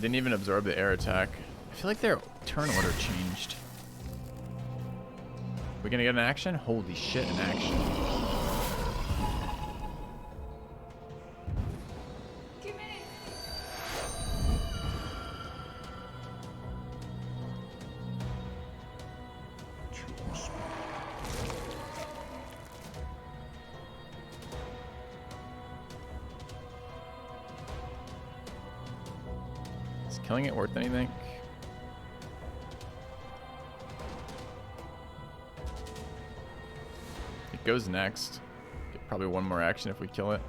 Didn't even absorb the air attack. I feel like their turn order changed. We gonna get an action? Holy shit, an action. Is killing it worth anything? It goes next. Get probably one more action if we kill it.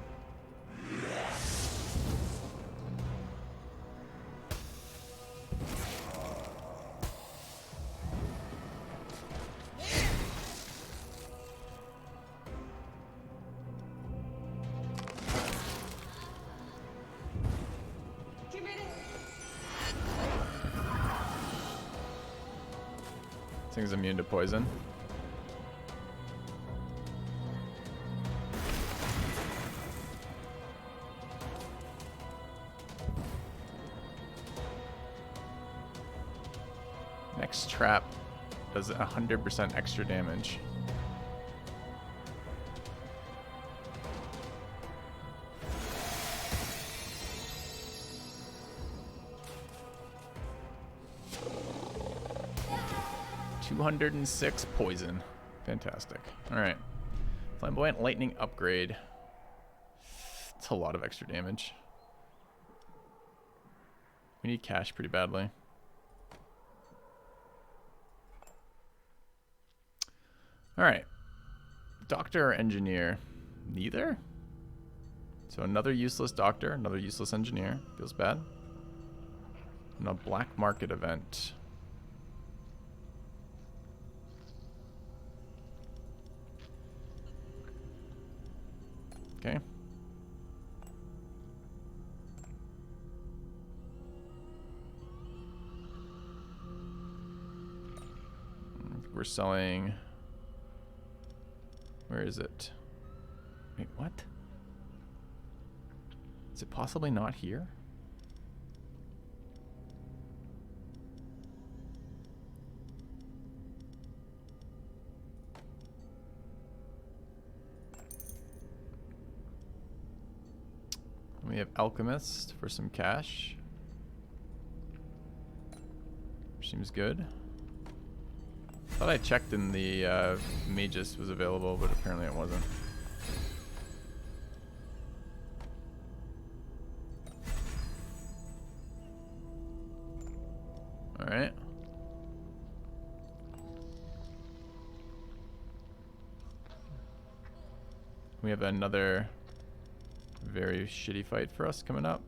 This thing's immune to poison. Next trap does 100% extra damage. $206 poison. Fantastic. Alright. Flamboyant lightning upgrade. It's a lot of extra damage. We need cash pretty badly. Alright. Doctor or engineer? Neither? So another useless doctor, another useless engineer. Feels bad. And a black market event. Okay. We're selling... Where is it? Wait, what? Is it possibly not here? We have Alchemist for some cash. Seems good. Thought I checked in the Magus was available, but apparently it wasn't. Alright. We have another very shitty fight for us coming up.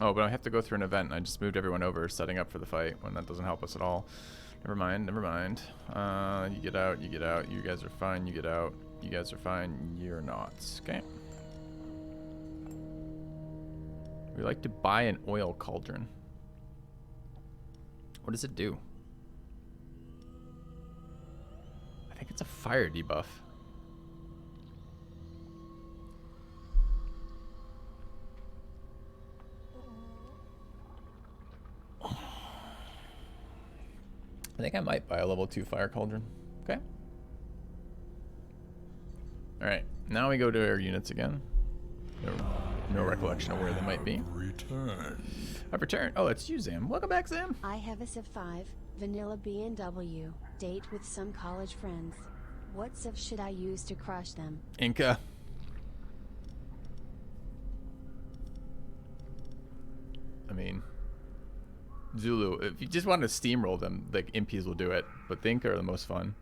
Oh, but I have to go through an event, and I just moved everyone over, setting up for the fight, when that doesn't help us at all. Never mind, never mind. You get out, you get out. You guys are fine, you get out. You guys are fine, you're not. Okay. We like to buy an oil cauldron. What does it do? I think it's a fire debuff. I think I might buy a level 2 fire cauldron. Okay. Alright, now we go to our units again. No recollection of where they might be. I've returned. Oh, it's you, Zam. Welcome back, Zam. I have a Civ 5, vanilla B&W, date with some college friends. What Civ should I use to crush them? Inca. I mean, Zulu, if you just want to steamroll them, like impies will do it, but Think are the most fun.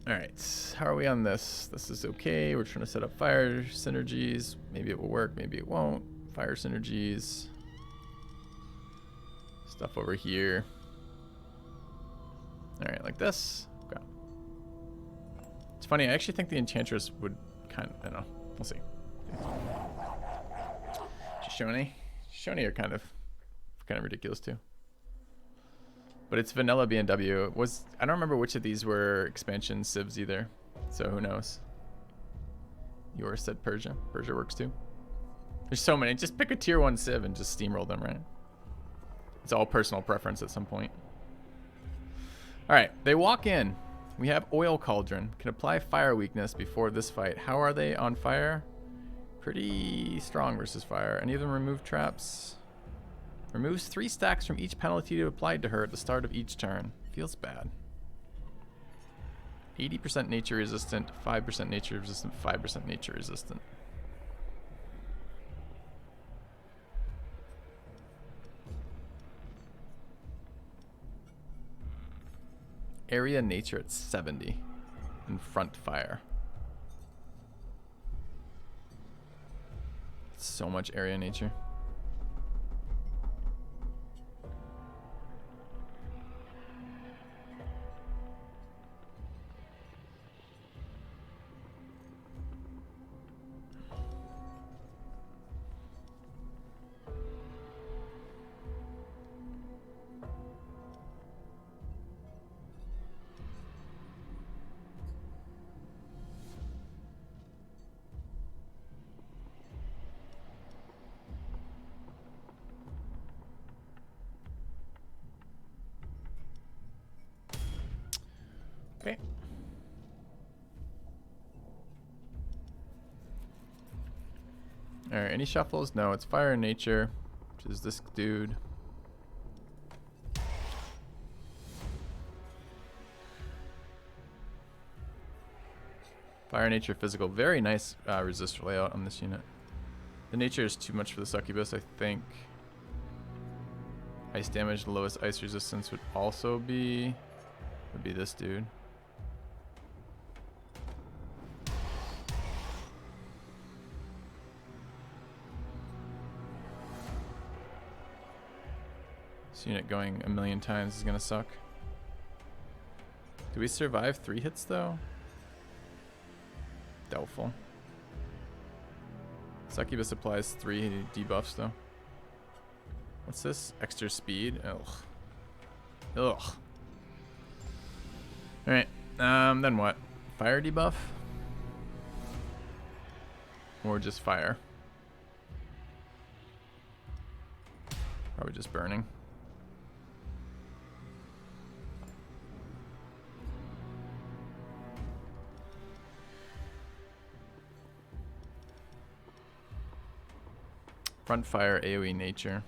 Alright, how are we on this? This is okay. We're trying to set up fire synergies. Maybe it will work, maybe it won't. Fire synergies. Stuff over here. Alright, like this. Okay. It's funny, I actually think the Enchantress would kind of, I don't know. We'll see. Shoni are kind of ridiculous too. But it's vanilla B&W. I don't remember which of these were expansion civs either. So who knows? Yours said Persia. Persia works too. There's so many. Just pick a tier 1 civ and just steamroll them, right? It's all personal preference at some point. Alright, they walk in. We have Oil Cauldron. Can apply fire weakness before this fight. How are they on fire? Pretty strong versus fire. Any of them remove traps? Removes 3 stacks from each penalty applied to her at the start of each turn. Feels bad. 80% nature resistant, 5% nature resistant, 5% nature resistant. Area nature at 70 and front fire. So much area nature. Okay. Alright, any shuffles? No, it's fire in nature, which is this dude. Fire nature physical. Very nice resistor layout on this unit. The nature is too much for the succubus, I think. Ice damage, the lowest ice resistance would also be this dude. This unit going a million times is gonna suck. Do we survive 3 hits though? Doubtful. Succubus applies 3 debuffs though. What's this? Extra speed? Ugh. Ugh. Alright. Then what? Fire debuff? Or just fire? Probably just burning. Front fire AoE nature.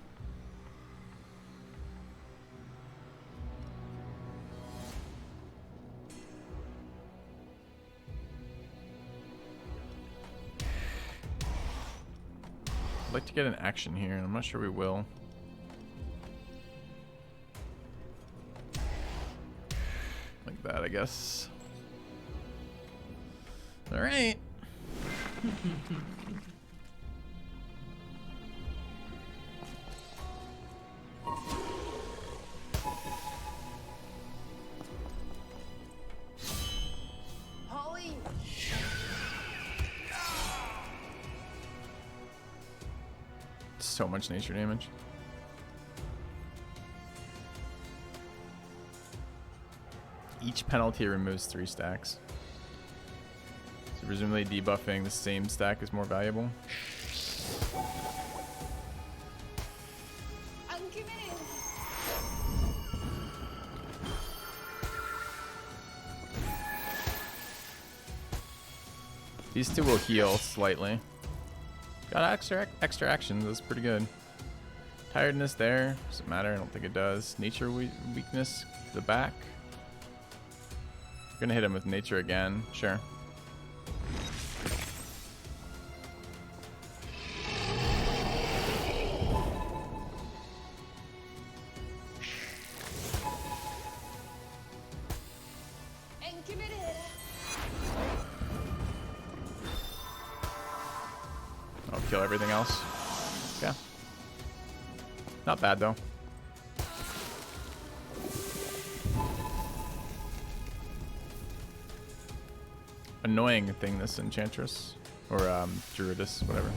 I'd like to get an action here, and I'm not sure we will. Like that, I guess. All right. So much nature damage. Each penalty removes 3 stacks. So presumably debuffing the same stack is more valuable. I'm committed. These 2 will heal slightly. Got extra actions. That's pretty good. Tiredness there. Doesn't matter. I don't think it does. Nature weakness to the back. Gonna hit him with nature again. Sure. I'll kill everything else. Yeah. Not bad though. Annoying thing, this Enchantress. Or Druidess, whatever.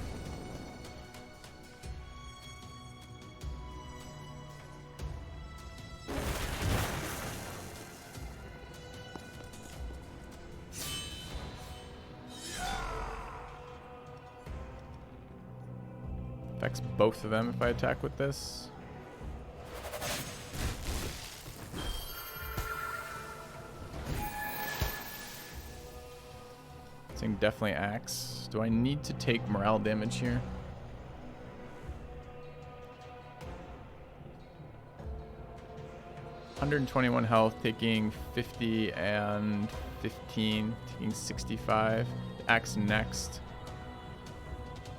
Affects both of them if I attack with this. This thing definitely acts. Do I need to take morale damage here? $121 health, taking 50 and 15, taking 65. Acts next.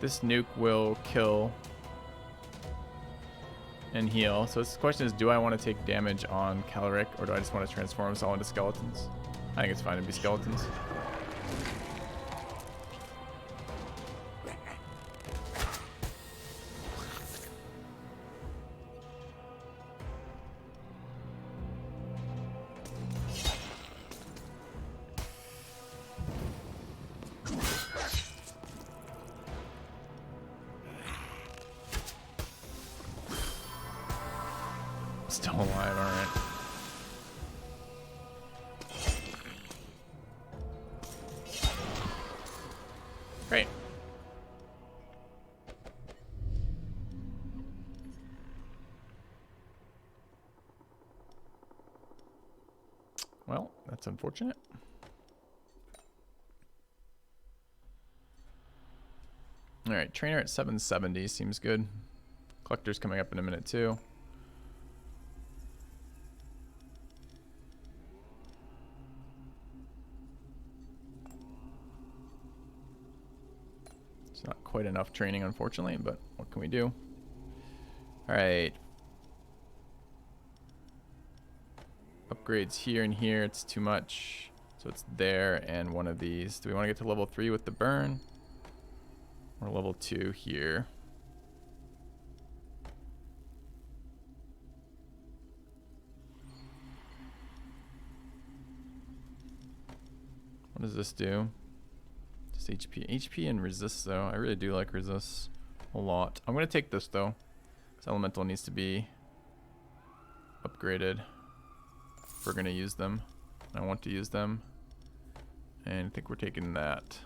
This nuke will kill and heal. So this question is, do I want to take damage on Caloric, or do I just want to transform us all into skeletons? I think it's fine to be skeletons. Still alive, alright. Great. Well, that's unfortunate. Alright, trainer at 770 seems good. Collector's coming up in a minute too. It's not quite enough training, unfortunately, but what can we do? Alright. Upgrades here and here, it's too much. So it's there and one of these. Do we want to get to level 3 with the burn? Or level 2 here? What does this do? Just HP. HP and resist though. I really do like resist a lot. I'm going to take this though. This elemental needs to be upgraded. If we're going to use them. I want to use them. And I think we're taking that.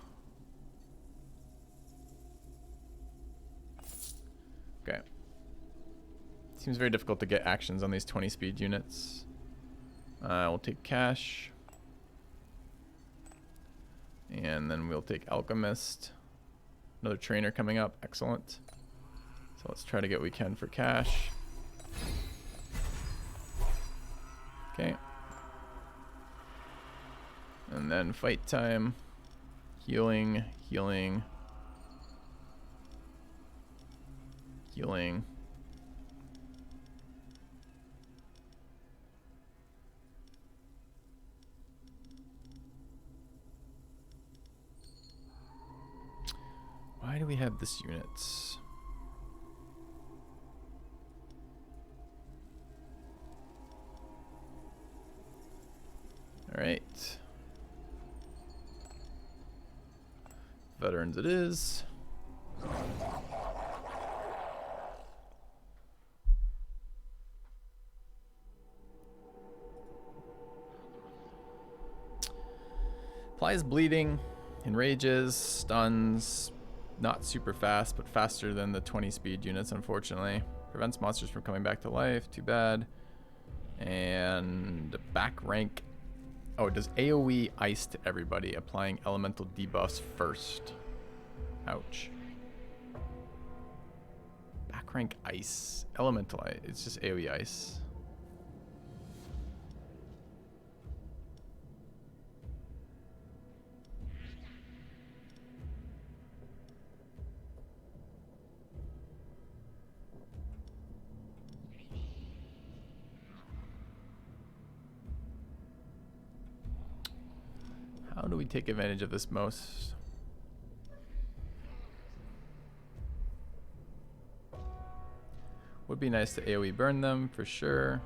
Okay. Seems very difficult to get actions on these 20 speed units. We'll take cash. And then we'll take Alchemist. Another trainer coming up. Excellent. So let's try to get what we can for cash. Okay. And then fight time. Healing, healing. Healing. Why do we have this unit? All right. Veterans it is. Applies bleeding, enrages, stuns, not super fast, but faster than the 20 speed units, unfortunately. Prevents monsters from coming back to life, too bad. And back rank. Oh, it does AoE ice to everybody, applying elemental debuffs first. Ouch. Back rank ice. Elemental ice. It's just AoE ice. How do we take advantage of this most? Would be nice to AoE burn them for sure.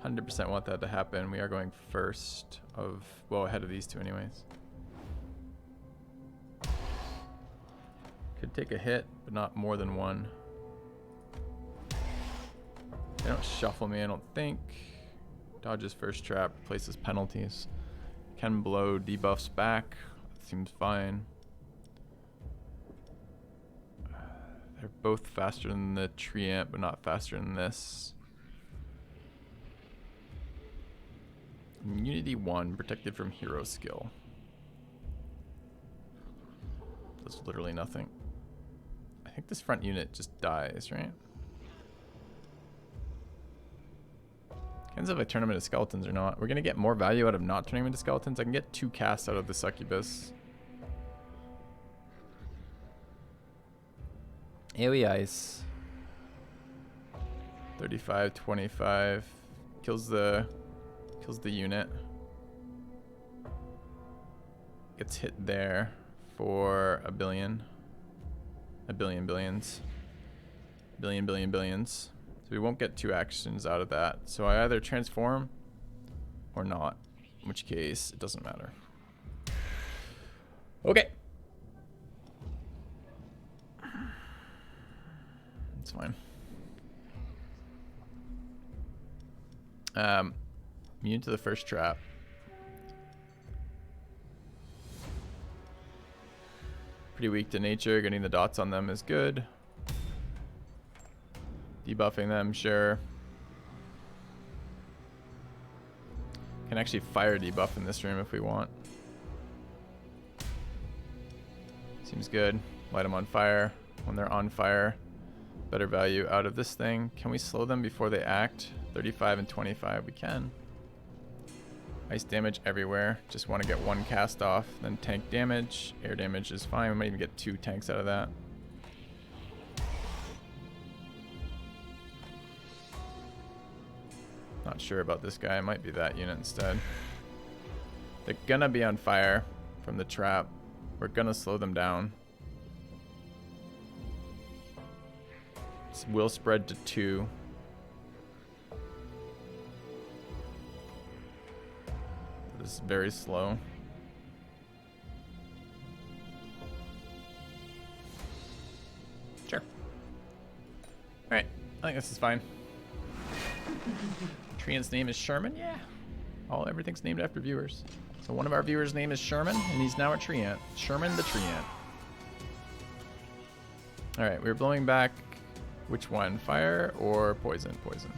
100% want that to happen. We are going first of, well, ahead of these two anyways. Could take a hit, but not more than one. They don't shuffle me, I don't think. Dodges first trap, places penalties. Can blow debuffs back. Seems fine. They're both faster than the Treant, but not faster than this. Immunity 1, protected from hero skill. Does literally nothing. I think this front unit just dies, right? Depends if I turn them into skeletons or not. We're going to get more value out of not turning them into skeletons. I can get 2 casts out of the succubus. AoE ice. 35, 25. Kills the unit. Gets hit there for a billion. A billion billions. Billion billion billions. So we won't get 2 actions out of that. So I either transform or not. In which case, it doesn't matter. Okay. It's fine. Immune to the first trap. Pretty weak to nature. Getting the dots on them is good. Debuffing them, sure. Can actually fire debuff in this room if we want. Seems good. Light them on fire. When they're on fire, better value out of this thing. Can we slow them before they act? 35 and 25, we can. Ice damage everywhere. Just want to get 1 cast off. Then tank damage. Air damage is fine. We might even get 2 tanks out of that. Not sure about this guy. It might be that unit instead. They're gonna be on fire from the trap. We're gonna slow them down. This will spread to 2. This is very slow. Sure. Alright, I think this is fine. Treant's name is Sherman? Yeah. Everything's named after viewers. So one of our viewers' name is Sherman, and he's now a Treant. Sherman the Treant. Alright, we're blowing back which one? Fire or poison? Poison.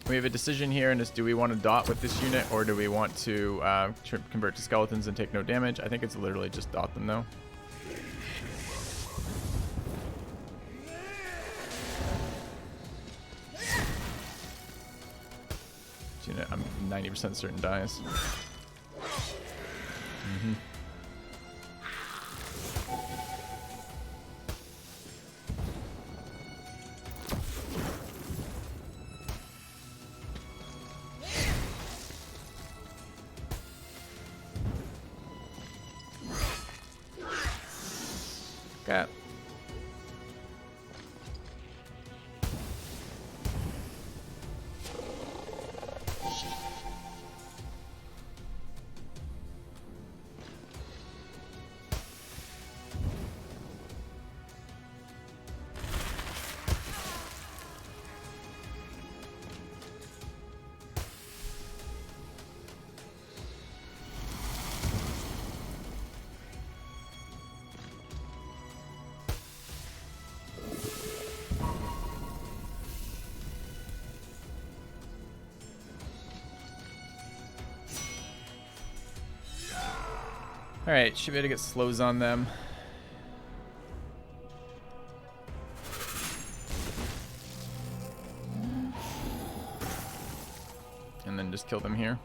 We have a decision here, and it's do we want to dot with this unit, or do we want to convert to skeletons and take no damage? I think it's literally just dot them, though. This unit, I'm 90% certain dies. Mm-hmm. Okay. Alright, should be able to get slows on them. And then just kill them here.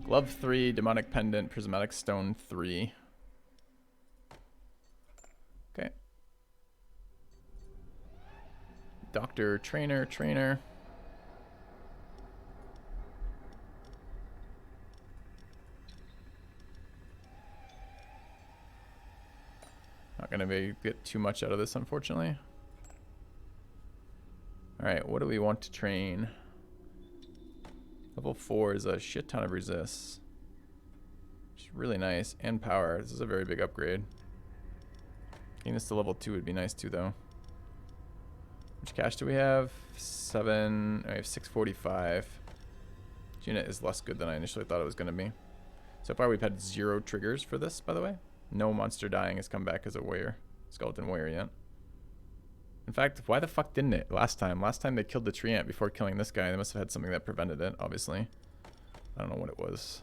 Glove 3, Demonic Pendant, Prismatic Stone 3. Okay. Doctor, Trainer. get too much out of this, unfortunately. Alright, what do we want to train? Level 4 is a shit ton of resists. Which is really nice. And power. This is a very big upgrade. Getting this to level 2 would be nice too, though. Which cash do we have? 7. I have 645. This unit is less good than I initially thought it was going to be. So far we've had 0 triggers for this, by the way. No monster dying has come back as a warrior. Skeleton warrior yet. In fact, why the fuck didn't it last time? Last time they killed the tree ant before killing this guy. They must have had something that prevented it, obviously. I don't know what it was.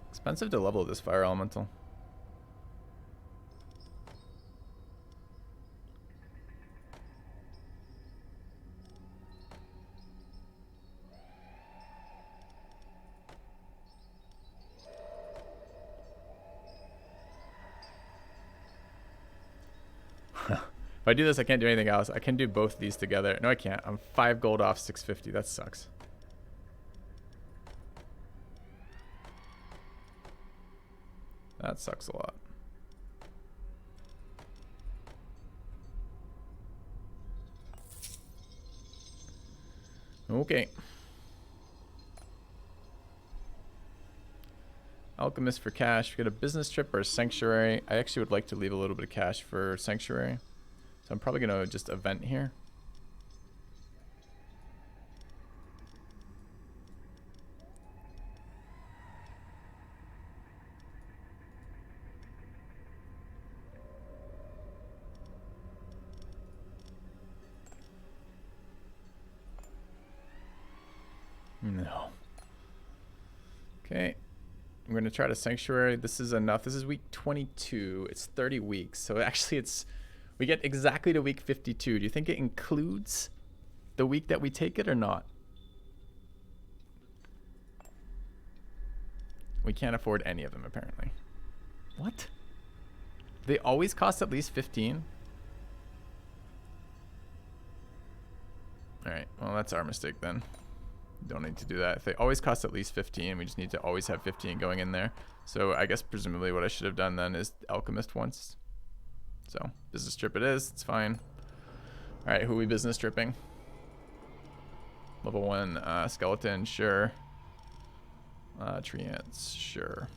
Expensive to level this fire elemental. If I do this, I can't do anything else. I can do both these together. No, I can't. I'm 5 gold off 650. That sucks. That sucks a lot. Okay. Alchemist for cash. We got a business trip or a sanctuary. I actually would like to leave a little bit of cash for sanctuary. So I'm probably going to just event here. No. Okay. I'm going to try to sanctuary. This is enough. This is week 22. It's 30 weeks. So actually we get exactly to week 52. Do you think it includes the week that we take it or not? We can't afford any of them, apparently. What? They always cost at least 15? Alright, well that's our mistake then. Don't need to do that. If they always cost at least 15, we just need to always have 15 going in there. So I guess presumably what I should have done then is Alchemist once. So business trip it is. It's fine. All right, who are we business tripping? Level 1 skeleton, sure. Tree ants, sure.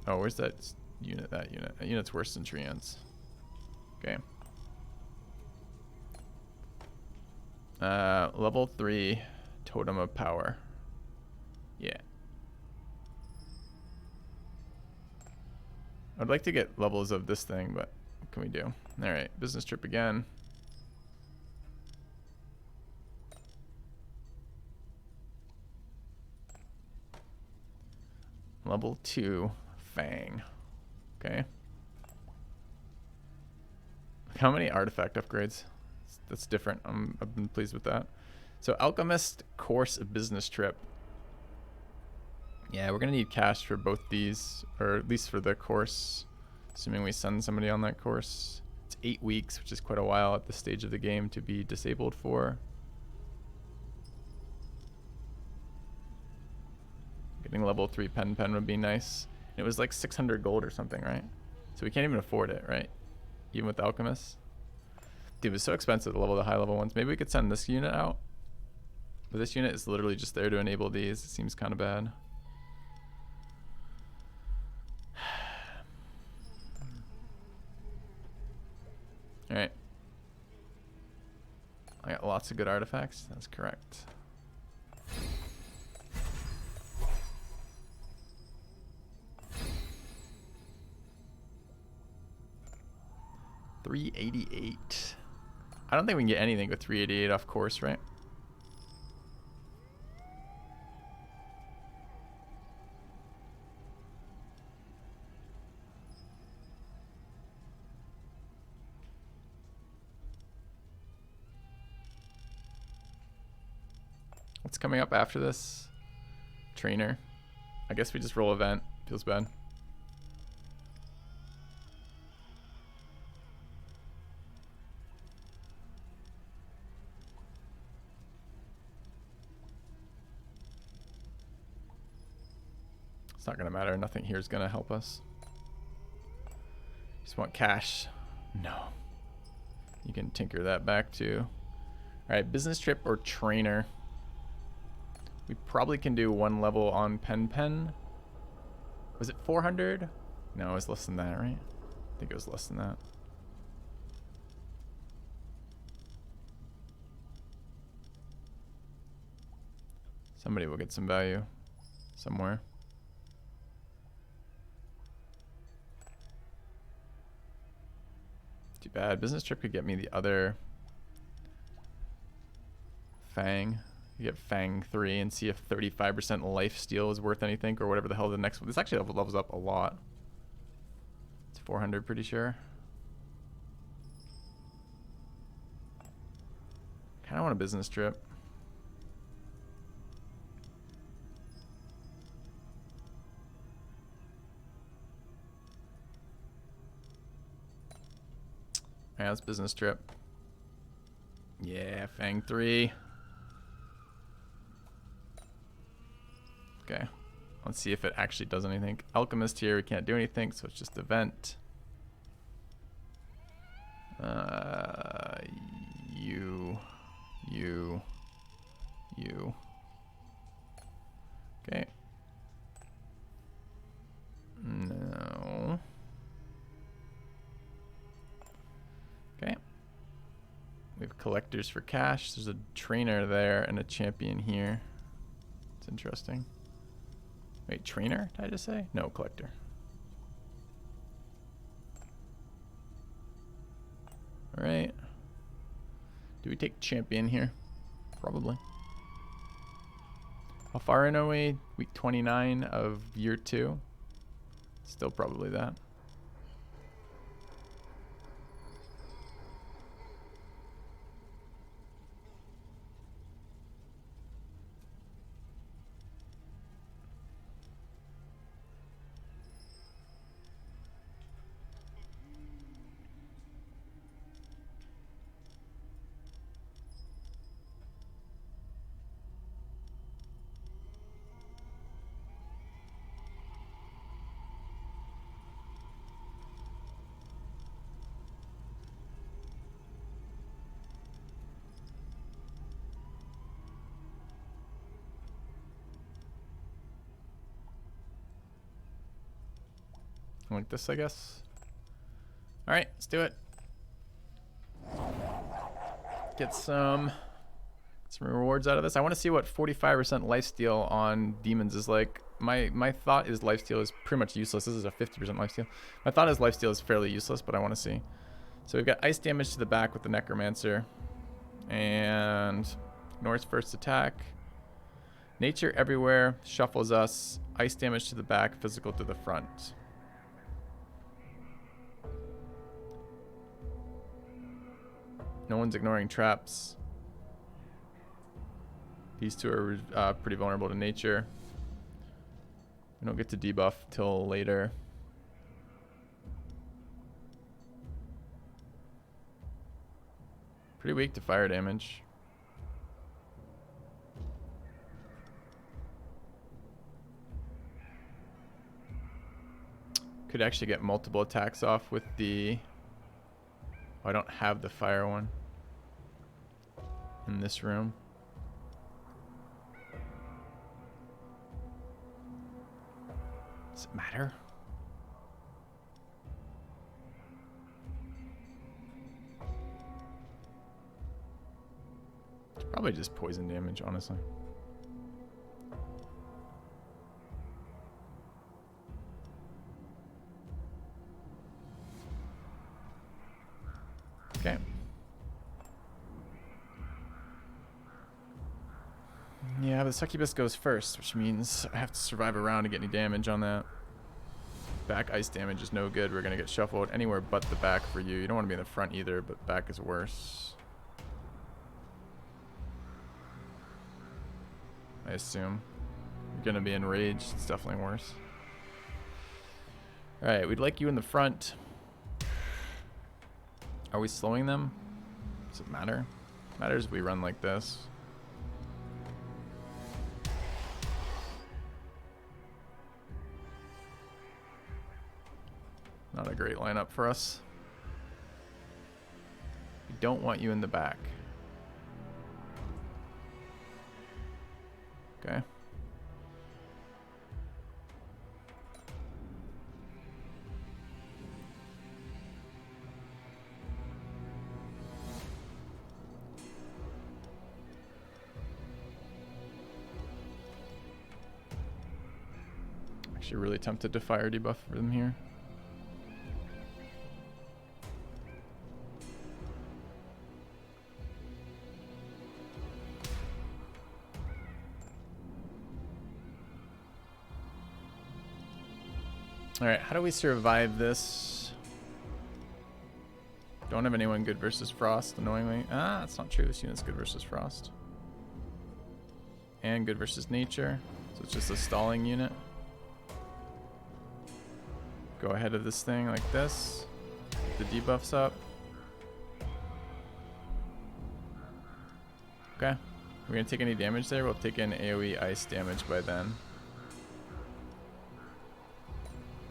Oh, where's that unit? That unit's worse than tree ants. Okay. Level 3 totem of power. Yeah. I'd like to get levels of this thing, but what can we do? All right, business trip again. Level 2 Fang. Okay. How many artifact upgrades? That's different. I've been pleased with that. So Alchemist course business trip. Yeah, we're gonna need cash for both these, or at least for the course, assuming we send somebody on that course. It's 8 weeks, which is quite a while at this stage of the game to be disabled for. Getting level 3 pen would be nice. It was like 600 gold or something, right? So we can't even afford it, right? Even with Alchemist. Dude, it was so expensive to level the high level ones. Maybe we could send this unit out. But this unit is literally just there to enable these. It seems kind of bad. Alright. I got lots of good artifacts. That's correct. $388. I don't think we can get anything with 388 off course, right? What's coming up after this? Trainer. I guess we just roll event. Feels bad. It's not gonna matter. Nothing here is gonna help us. Just want cash. No. You can tinker that back too. Alright, business trip or trainer. We probably can do one level on Pen. Was it 400? No, it was less than that, right? I think it was less than that. Somebody will get some value somewhere. Too bad. Business trip could get me the other Fang. You get Fang 3 and see if 35% life steal is worth anything or whatever the hell the next one. This actually levels up a lot. It's 400, pretty sure. Kind of want a business trip. Alright, let's business trip. Yeah, Fang 3. Okay. Let's see if it actually does anything. Alchemist here, we can't do anything, so it's just event. You. Okay. No. Okay. We have collectors for cash. There's a trainer there and a champion here. It's interesting. Wait, trainer? Did I just say? No, collector. Alright. Do we take champion here? Probably. How far in are we? Week 29 of year 2. Still probably that. Like this, I guess. Alright, let's do it. Get some rewards out of this. I want to see what 45% lifesteal on demons is like. My thought is lifesteal is pretty much useless. This is a 50% lifesteal. My thought is lifesteal is fairly useless, but I want to see. So we've got ice damage to the back with the necromancer. And ignores first attack. Nature everywhere, shuffles us. Ice damage to the back, physical to the front. No one's ignoring traps. These two are pretty vulnerable to nature. We don't get to debuff till later. Pretty weak to fire damage. Could actually get multiple attacks off with the... Oh, I don't have the fire one in this room. Does it matter? It's probably just poison damage, honestly. Okay. Yeah, the succubus goes first, which means I have to survive a round to get any damage on that. Back ice damage is no good. We're going to get shuffled anywhere but the back for you. You don't want to be in the front either, but back is worse. I assume. You're going to be enraged. It's definitely worse. Alright, we'd like you in the front. Are we slowing them? Does it matter? It matters if we run like this. Not a great lineup for us. We don't want you in the back. Okay. Actually really tempted to fire debuff for them here. Alright, how do we survive this? Don't have anyone good versus Frost, annoyingly. Ah, that's not true. This unit's good versus Frost. And good versus Nature. So it's just a stalling unit. Go ahead of this thing like this. The debuffs up. Okay. We're gonna take any damage there. We'll take in AoE ice damage by then.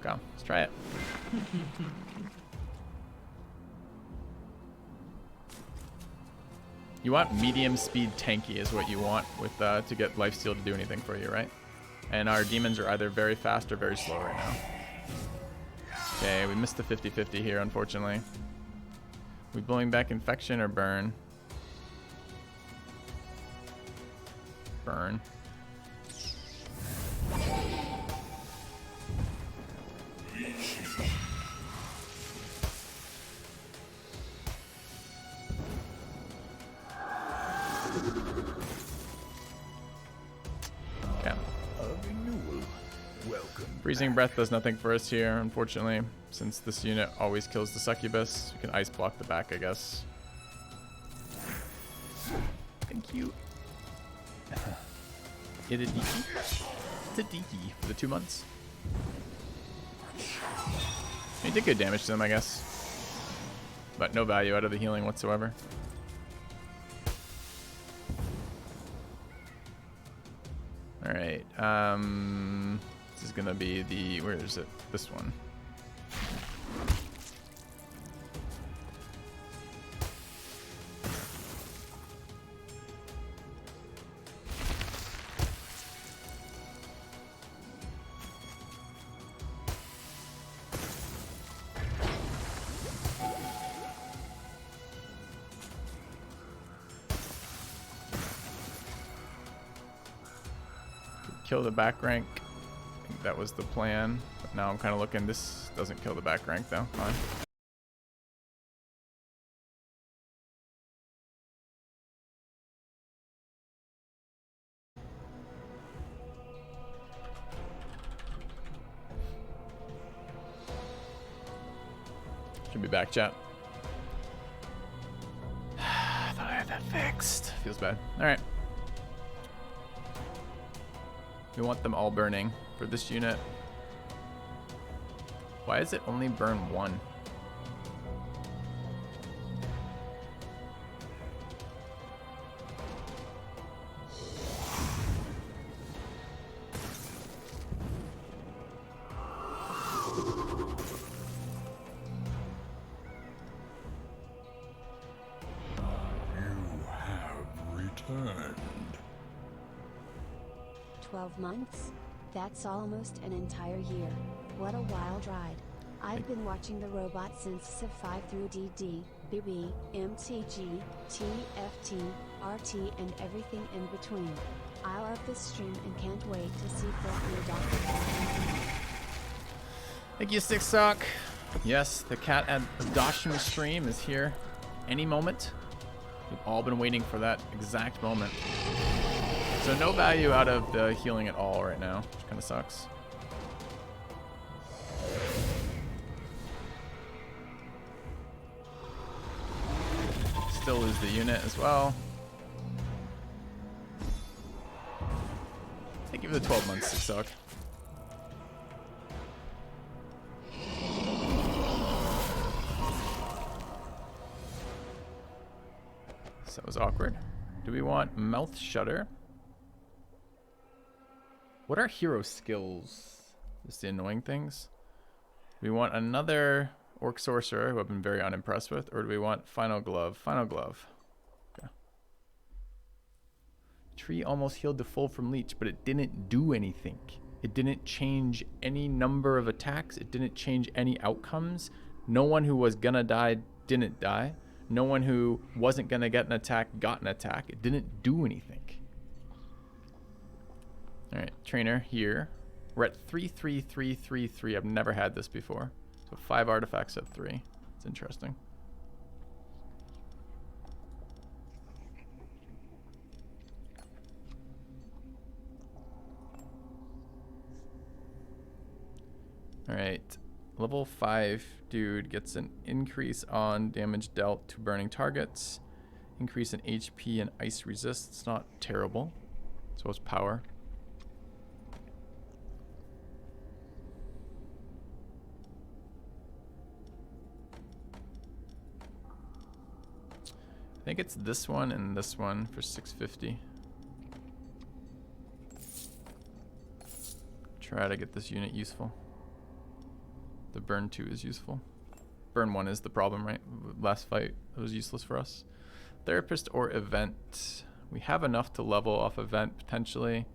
Go. Let's try it. You want medium speed tanky is what you want with to get lifesteal to do anything for you, right? And our demons are either very fast or very slow right now. Okay, we missed the 50-50 here, unfortunately. We blowing back infection or burn? Burn. Freezing Breath does nothing for us here, unfortunately, since this unit always kills the succubus. We can ice block the back, I guess. Thank you. It a deaky? It's a deaky for the 2 months. He did good damage to them, I guess. But no value out of the healing whatsoever. Alright, this is gonna be the, where is it? This one. Kill the back rank. I think that was the plan. But now I'm kind of looking. This doesn't kill the back rank though. Fine. Should be back, chat. I thought I had that fixed. Feels bad. All right. We want them all burning for this unit. Why is it only burn 1? You have returned. 12 months? That's almost an entire year. What a wild ride. I've been watching the robot since Civ 5 through DD, BB, MTG, TFT, RT and everything in between. I love this stream and can't wait to see Filthy Dr. Thank you, Stick Sock. Yes, the cat adoption stream is here any moment. We've all been waiting for that exact moment. So no value out of the healing at all right now, which kind of sucks. Still lose the unit as well. Thank you for the 12 months, Stick Sock. So that was awkward. Do we want Mouth Shudder? What are hero skills? Just the annoying things. We want another Orc Sorcerer, who I've been very unimpressed with, or do we want Final Glove? Final Glove. Okay. Tree almost healed to full from Leech, but it didn't do anything. It didn't change any number of attacks. It didn't change any outcomes. No one who was gonna die didn't die. No one who wasn't gonna get an attack got an attack. It didn't do anything. All right, trainer here. We're at 3-3-3-3-3. I've never had this before. So 5 artifacts at 3. It's interesting. All right, level 5 dude gets an increase on damage dealt to burning targets, increase in HP and ice resist. It's not terrible. So it's power. I think it's this one and this one for 650. Try to get this unit useful. The burn 2 is useful. Burn 1 is the problem, right? Last fight, it was useless for us. Therapist or event. We have enough to level off event potentially.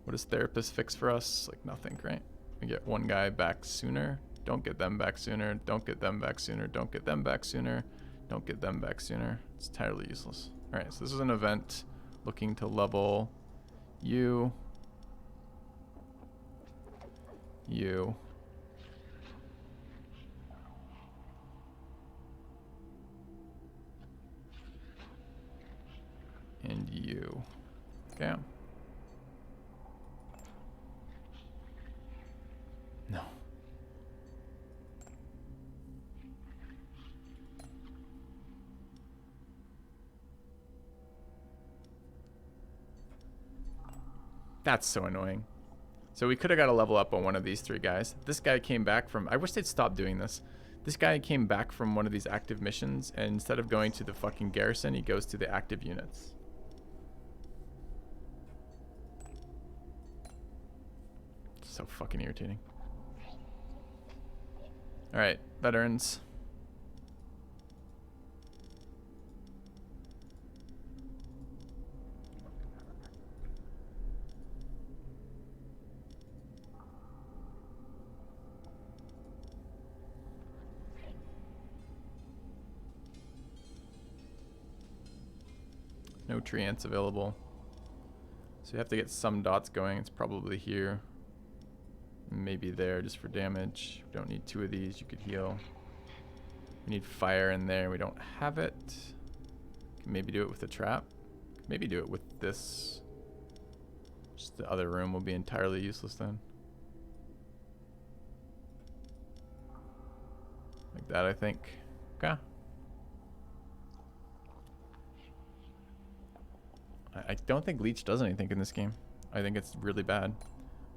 What does therapist fix for us? Like nothing, right? We get one guy back sooner. Don't get them back sooner. Don't get them back sooner. Don't get them back sooner. Don't get them back sooner. It's entirely useless. All right, so this is an event looking to level you, you, and you. Okay. No. That's so annoying. So we could have got a level up on one of these 3 guys. This guy came back from... I wish they'd stop doing this. This guy came back from one of these active missions, and instead of going to the fucking garrison, he goes to the active units. So fucking irritating. Alright, veterans. No tree ants available. So you have to get some dots going. It's probably here. Maybe there just for damage. We don't need 2 of these. You could heal. We need fire in there. We don't have it. Can maybe do it with a trap. Maybe do it with this. Just the other room will be entirely useless then. Like that, I think. Okay. I don't think Leech does anything in this game. I think it's really bad.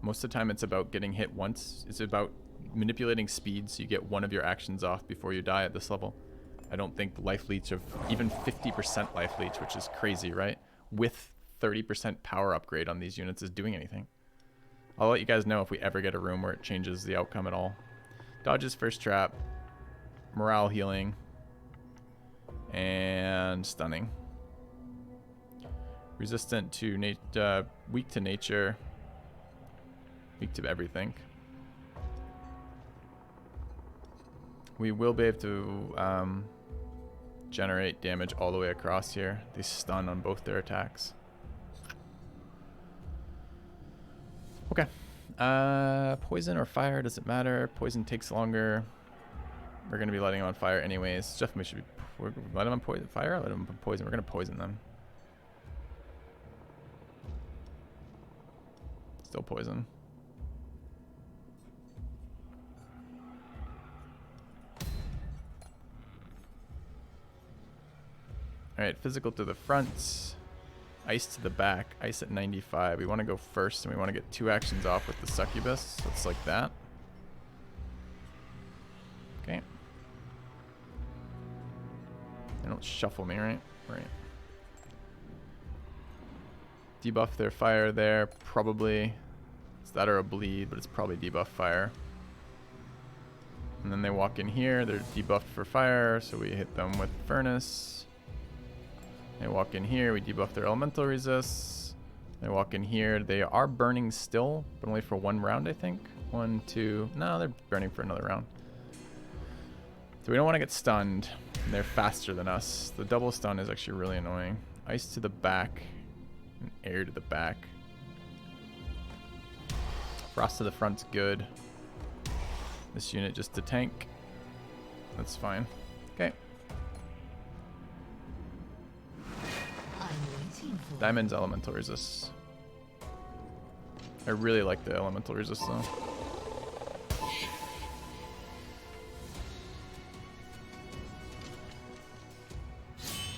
Most of the time it's about getting hit once. It's about manipulating speed so you get one of your actions off before you die at this level. I don't think Life Leech of even 50% Life Leech, which is crazy, right? With 30% power upgrade on these units is doing anything. I'll let you guys know if we ever get a room where it changes the outcome at all. Dodges first trap. Morale healing. And stunning. Resistant to weak to nature, weak to everything. We will be able to generate damage all the way across here. They stun on both their attacks. Okay. Poison or fire, does it matter? Poison takes longer. We're going to be letting them on fire anyways. Definitely should be let them on fire or let them on poison. We're going to poison them. Still poison. Alright, physical to the front. Ice to the back. Ice at 95. We want to go first and we want to get 2 actions off with the succubus. So it's like that. Okay. They don't shuffle me, right? Right. Debuff their fire there, probably. It's that or a bleed, but it's probably debuff fire. And then they walk in here. They're debuffed for fire, so we hit them with furnace. They walk in here. We debuff their elemental resists. They walk in here. They are burning still, but only for 1 round, I think. 1, 2. No, they're burning for another round. So we don't want to get stunned. They're faster than us. The double stun is actually really annoying. Ice to the back and air to the back. Frost to the front's good. This unit just to tank. That's fine. Okay. Diamond's elemental resist. I really like the elemental resist though.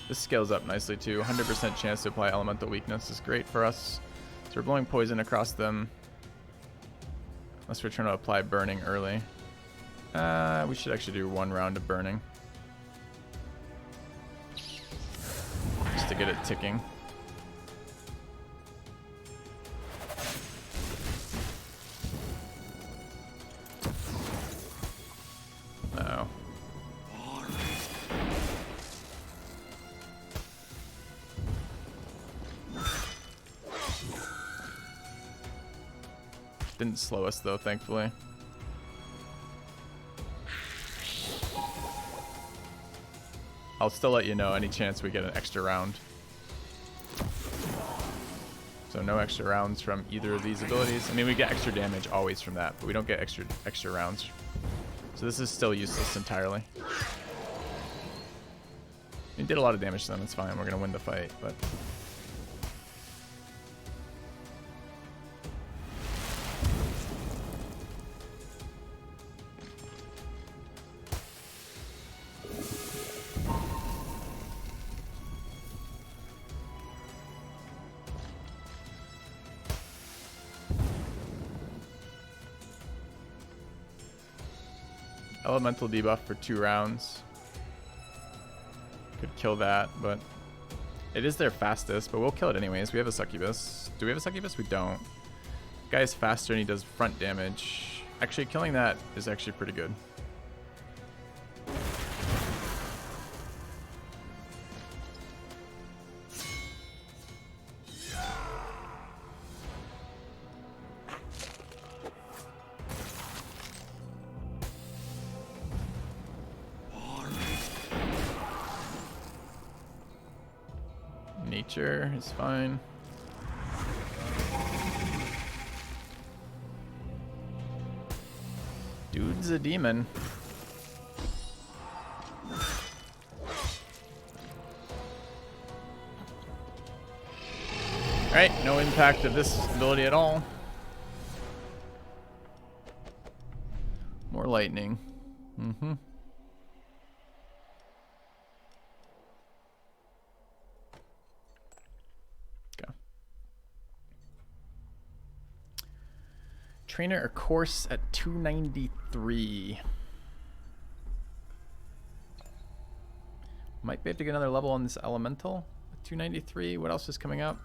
This scales up nicely too. 100% chance to apply elemental weakness is great for us. So we're blowing poison across them. Unless we're trying to apply burning early. We should actually do 1 round of burning. Just to get it ticking. Uh-oh. Didn't slow us though, thankfully. I'll still let you know any chance we get an extra round. So no extra rounds from either of these abilities. I mean, we get extra damage always from that, but we don't get extra rounds. So this is still useless entirely. We did a lot of damage to them, it's fine. We're gonna win the fight, but elemental debuff for 2 rounds. Could kill that, but it is their fastest, but we'll kill it anyways. We have a succubus. Do we have a succubus? We don't. Guy's faster and he does front damage. Actually, killing that is actually pretty good. Nature is fine. Dude's a demon. Alright, no impact of this ability at all. More lightning. Mm-hmm. Trainer or course at 293. Might be able to get another level on this elemental at 293. What else is coming up?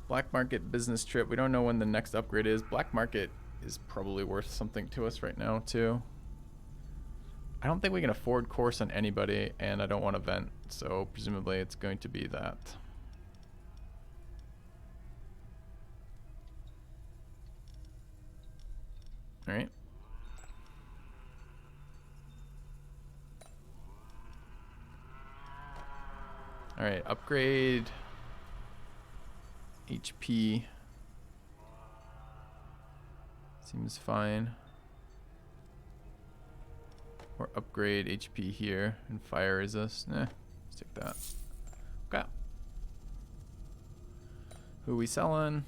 Black market business trip. We don't know when the next upgrade is. Black market is probably worth something to us right now too. I don't think we can afford course on anybody, and I don't want event, so presumably it's going to be that. All right. All right, upgrade HP. Seems fine. Or upgrade HP here and fire resist. Nah, let's take that. Okay. Who we selling?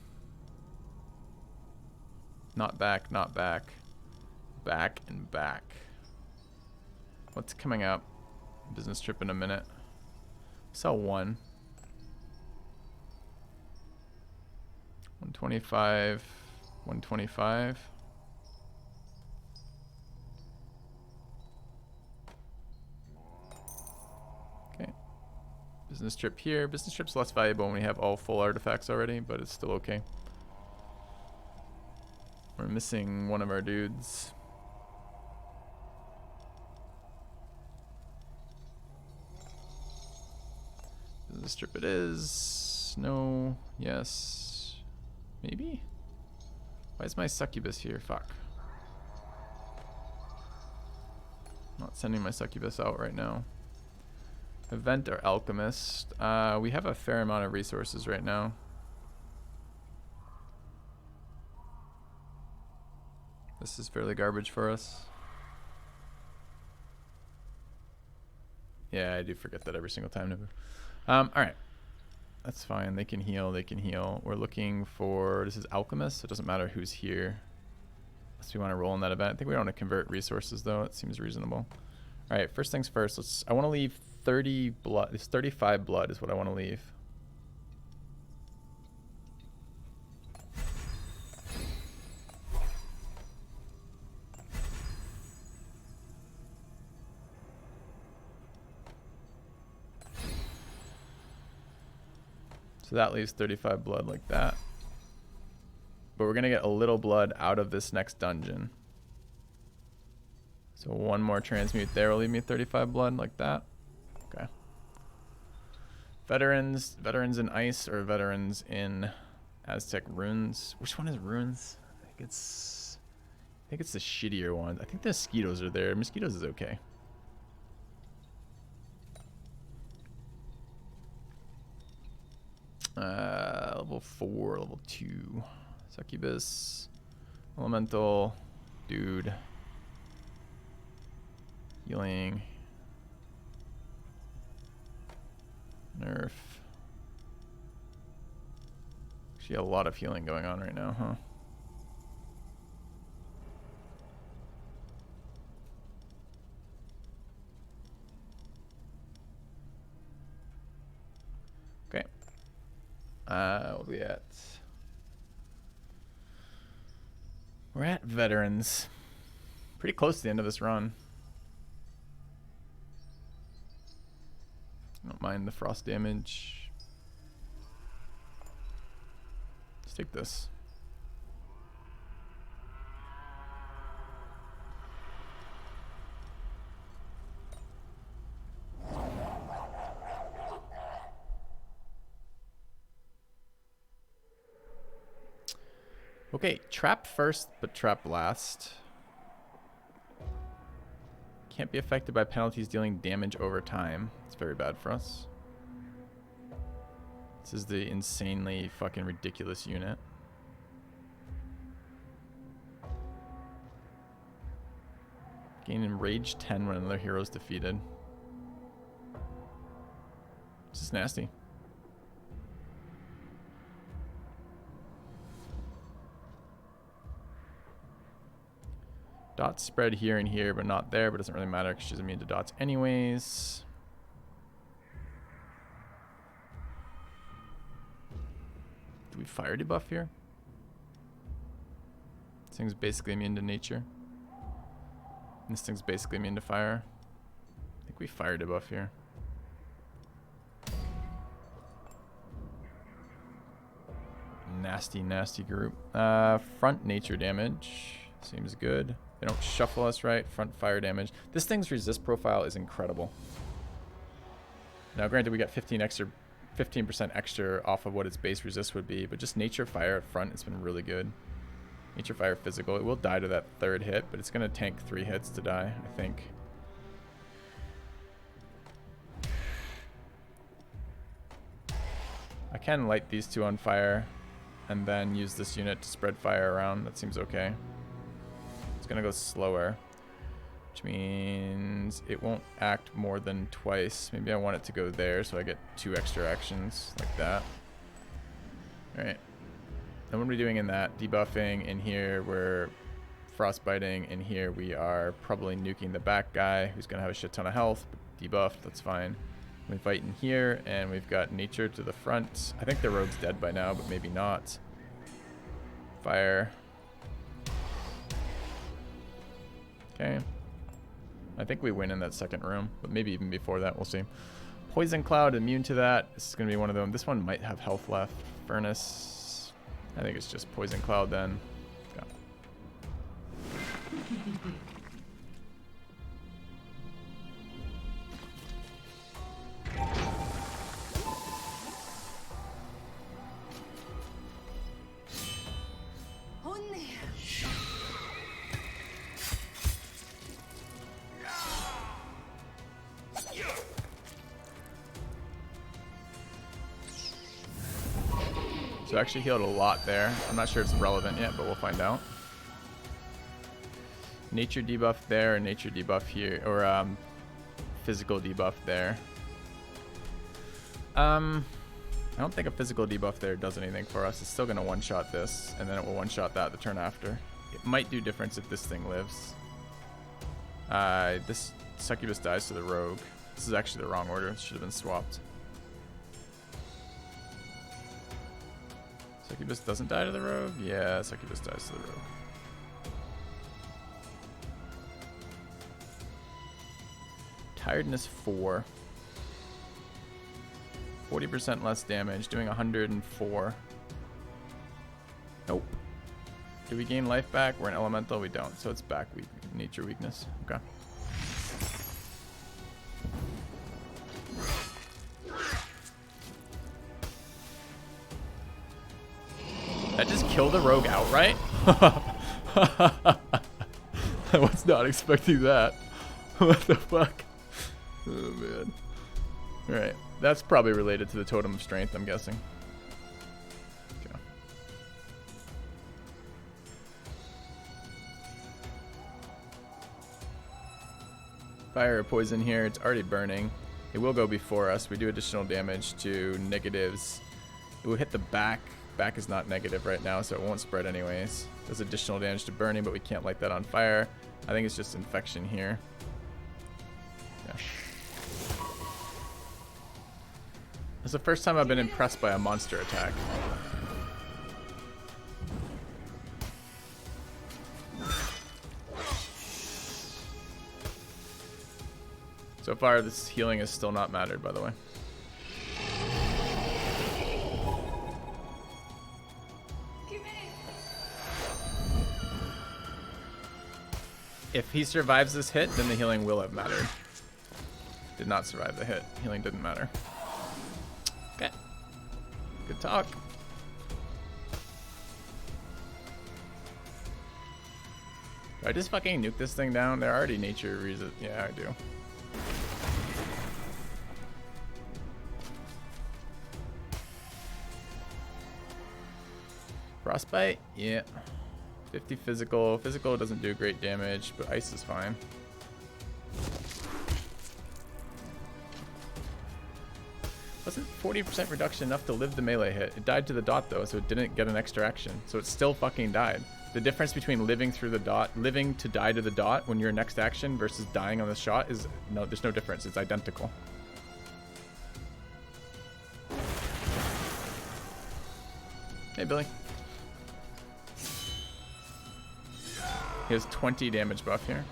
Not back, not back. Back and back. What's coming up? Business trip in a minute. Sell 1. 125. 125. Okay. Business trip here. Business trip's less valuable when we have all full artifacts already, but it's still okay. We're missing one of our dudes. Succubus strip it is. No. Yes. Maybe? Why is my succubus here? Fuck. Not sending my succubus out right now. Event or alchemist. We have a fair amount of resources right now. This is fairly garbage for us. Yeah, I do forget that every single time. Alright. That's fine. They can heal. They can heal. We're looking for... This is alchemist, so it doesn't matter who's here. Unless we want to roll in that event. I think we want to convert resources, though. It seems reasonable. Alright, first things first. I want to leave 30 blood. It's 35 blood is what I want to leave. So that leaves 35 blood like that. But we're going to get a little blood out of this next dungeon. So one more transmute there will leave me 35 blood like that. Okay. Veterans in ice or veterans in Aztec runes? Which one is runes? I think it's the shittier one. I think the mosquitoes are there. Mosquitoes is okay. Level 4, level 2. Succubus. Elemental. Dude. Healing. Nerf. Actually, a lot of healing going on right now, huh? Okay. What are we at? We're at veterans. Pretty close to the end of this run. I don't mind the frost damage. Let's take this. Okay, trap first, but trap last. Can't be affected by penalties dealing damage over time. It's very bad for us. This is the insanely fucking ridiculous unit. Gain enrage 10 when another hero is defeated. This is nasty. Dots spread here and here, but not there, but it doesn't really matter because she's immune to dots anyways. Do we fire debuff here? This thing's basically immune to nature. And this thing's basically immune to fire. I think we fire debuff here. Nasty, nasty group. Front nature damage. Seems good. They don't shuffle us right. Front fire damage. This thing's resist profile is incredible. Now, granted, we got 15% extra off of what its base resist would be, but just nature fire at front, it's been really good. Nature fire physical. It will die to that third hit, but it's going to tank 3 hits to die, I think. I can light these two on fire and then use this unit to spread fire around. That seems okay. It's gonna go slower, which means it won't act more than twice. Maybe I want it to go there so I get 2 extra actions like that. Alright. Then what are we doing in that? Debuffing. In here we're frostbiting. In here we are probably nuking the back guy who's gonna have a shit ton of health, but debuffed, that's fine. We fight in here and we've got nature to the front. I think the road's dead by now, but maybe not. Fire. Okay. I think we win in that second room, but maybe even before that, we'll see. Poison Cloud, immune to that. This is going to be one of them. This one might have health left. Furnace. I think it's just Poison Cloud then. Yeah. So I actually healed a lot there. I'm not sure it's relevant yet, but we'll find out. Nature debuff there, and nature debuff here, or physical debuff there. I don't think a physical debuff there does anything for us. It's still gonna one-shot this, and then it will one-shot that the turn after. It might do difference if this thing lives. This succubus dies to the rogue. This is actually the wrong order. It should have been swapped. Succubus doesn't die to the rogue? Yeah, succubus dies to the rogue. Tiredness 4. 40% less damage, doing 104. Nope. Do we gain life back? We're an elemental, we don't. So it's back weak, nature weakness. Okay. That just killed the rogue outright? I was not expecting that. What the fuck? Oh man. Alright. That's probably related to the totem of strength, I'm guessing. Okay. Fire or poison here. It's already burning. It will go before us. We do additional damage to negatives. It will hit the back. Back is not negative right now, so it won't spread anyways. Does additional damage to burning, but we can't light that on fire. I think it's just infection here. Yeah. It's the first time I've been impressed by a monster attack. So far, this healing has still not mattered, by the way. If he survives this hit, then the healing will have mattered. Did not survive the hit. Healing didn't matter. Okay. Good talk. Do I just fucking nuke this thing down? They're already nature reason. Yeah, I do. Frostbite? Yeah. 50 physical. Physical doesn't do great damage, but ice is fine. Wasn't 40% reduction enough to live the melee hit? It died to the dot though, so it didn't get an extra action. So it still fucking died. The difference between living through the dot, living to die to the dot when your next action versus dying on the shot is no, there's no difference. It's identical. Hey, Billy. He has 20 damage buff here.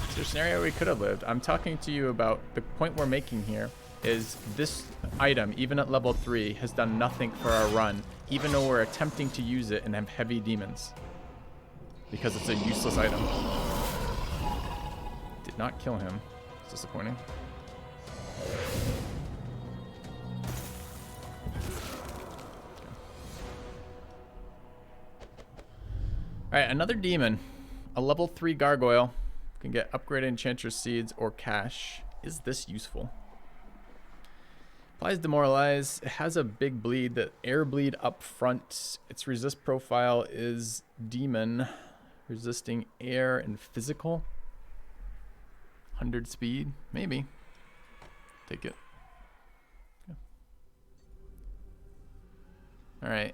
Is there a scenario we could have lived? I'm talking to you about the point we're making here is this item, even at level 3, has done nothing for our run, even though we're attempting to use it and have heavy demons. Because it's a useless item. Did not kill him. It's disappointing. Alright, another demon. A level 3 gargoyle. Can get upgraded enchantress seeds or cash. Is this useful? Applies demoralize. It has a big bleed, that air bleed up front. Its resist profile is demon. Resisting air and physical. 100 speed. Maybe. Take it. Okay. Alright.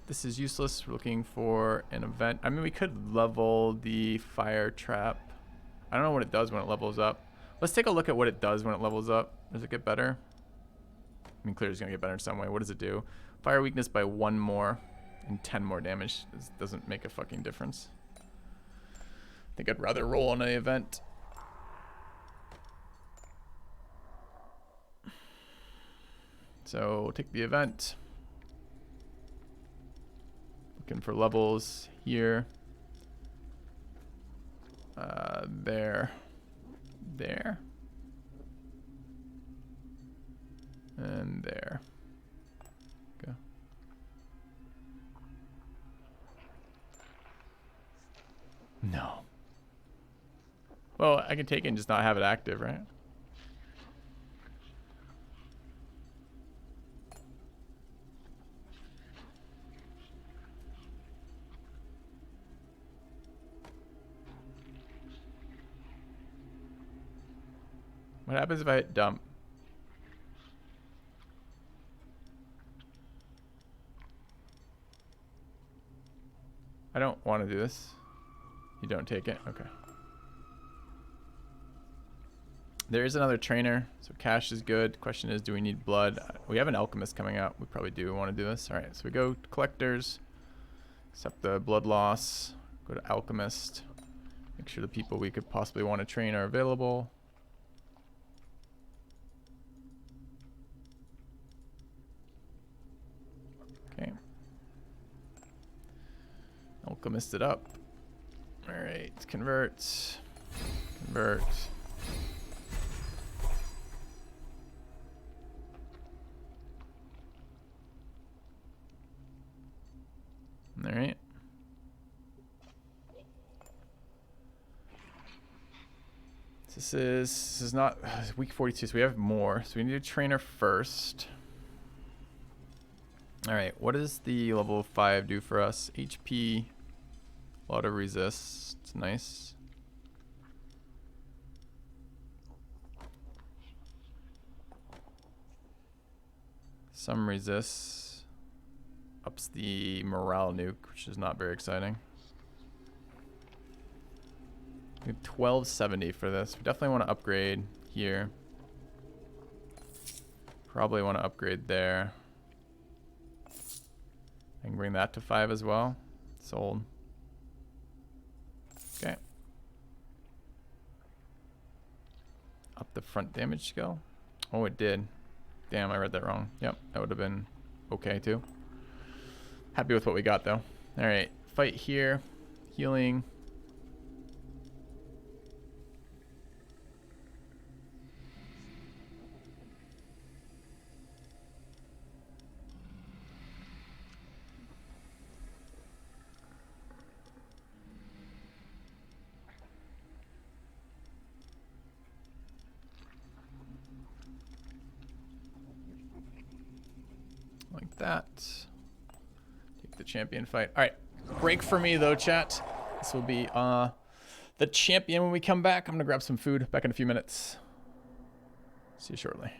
This is useless. We're looking for an event. I mean, we could level the fire trap. I don't know what it does when it levels up. Let's take a look at what it does when it levels up. Does it get better? I mean, clearly it's going to get better in some way. What does it do? Fire weakness by 1 more and 10 more damage. This doesn't make a fucking difference. I think I'd rather roll on an event. So we'll take the event. Looking for levels here. There. There. And there. Go. No. Well, I can take it and just not have it active, right? What happens if I hit dump? I don't want to do this. You don't take it? Okay. There is another trainer, so cash is good. Question is, do we need blood? We have an alchemist coming out. We probably do want to do this. All right, so we go to collectors, accept the blood loss, go to alchemist, make sure the people we could possibly want to train are available. Okay. Alchemist it up. All right, convert, convert. All right. This is not week 42, so we have more. So we need a trainer first. All right, what does the level 5 do for us? HP, a lot of resist, nice. Some resist, ups the morale nuke, which is not very exciting. We have 1270 for this. We definitely want to upgrade here. Probably want to upgrade there. I can bring that to 5 as well. Sold. Okay. Up the front damage skill. Oh, it did. Damn, I read that wrong. Yep, that would have been okay too. Happy with what we got though. All right, fight here. Healing. Like that. Take the champion fight. All right, break for me though, chat. This will be the champion when we come back. I'm gonna grab some food. Back in a few minutes. See you shortly.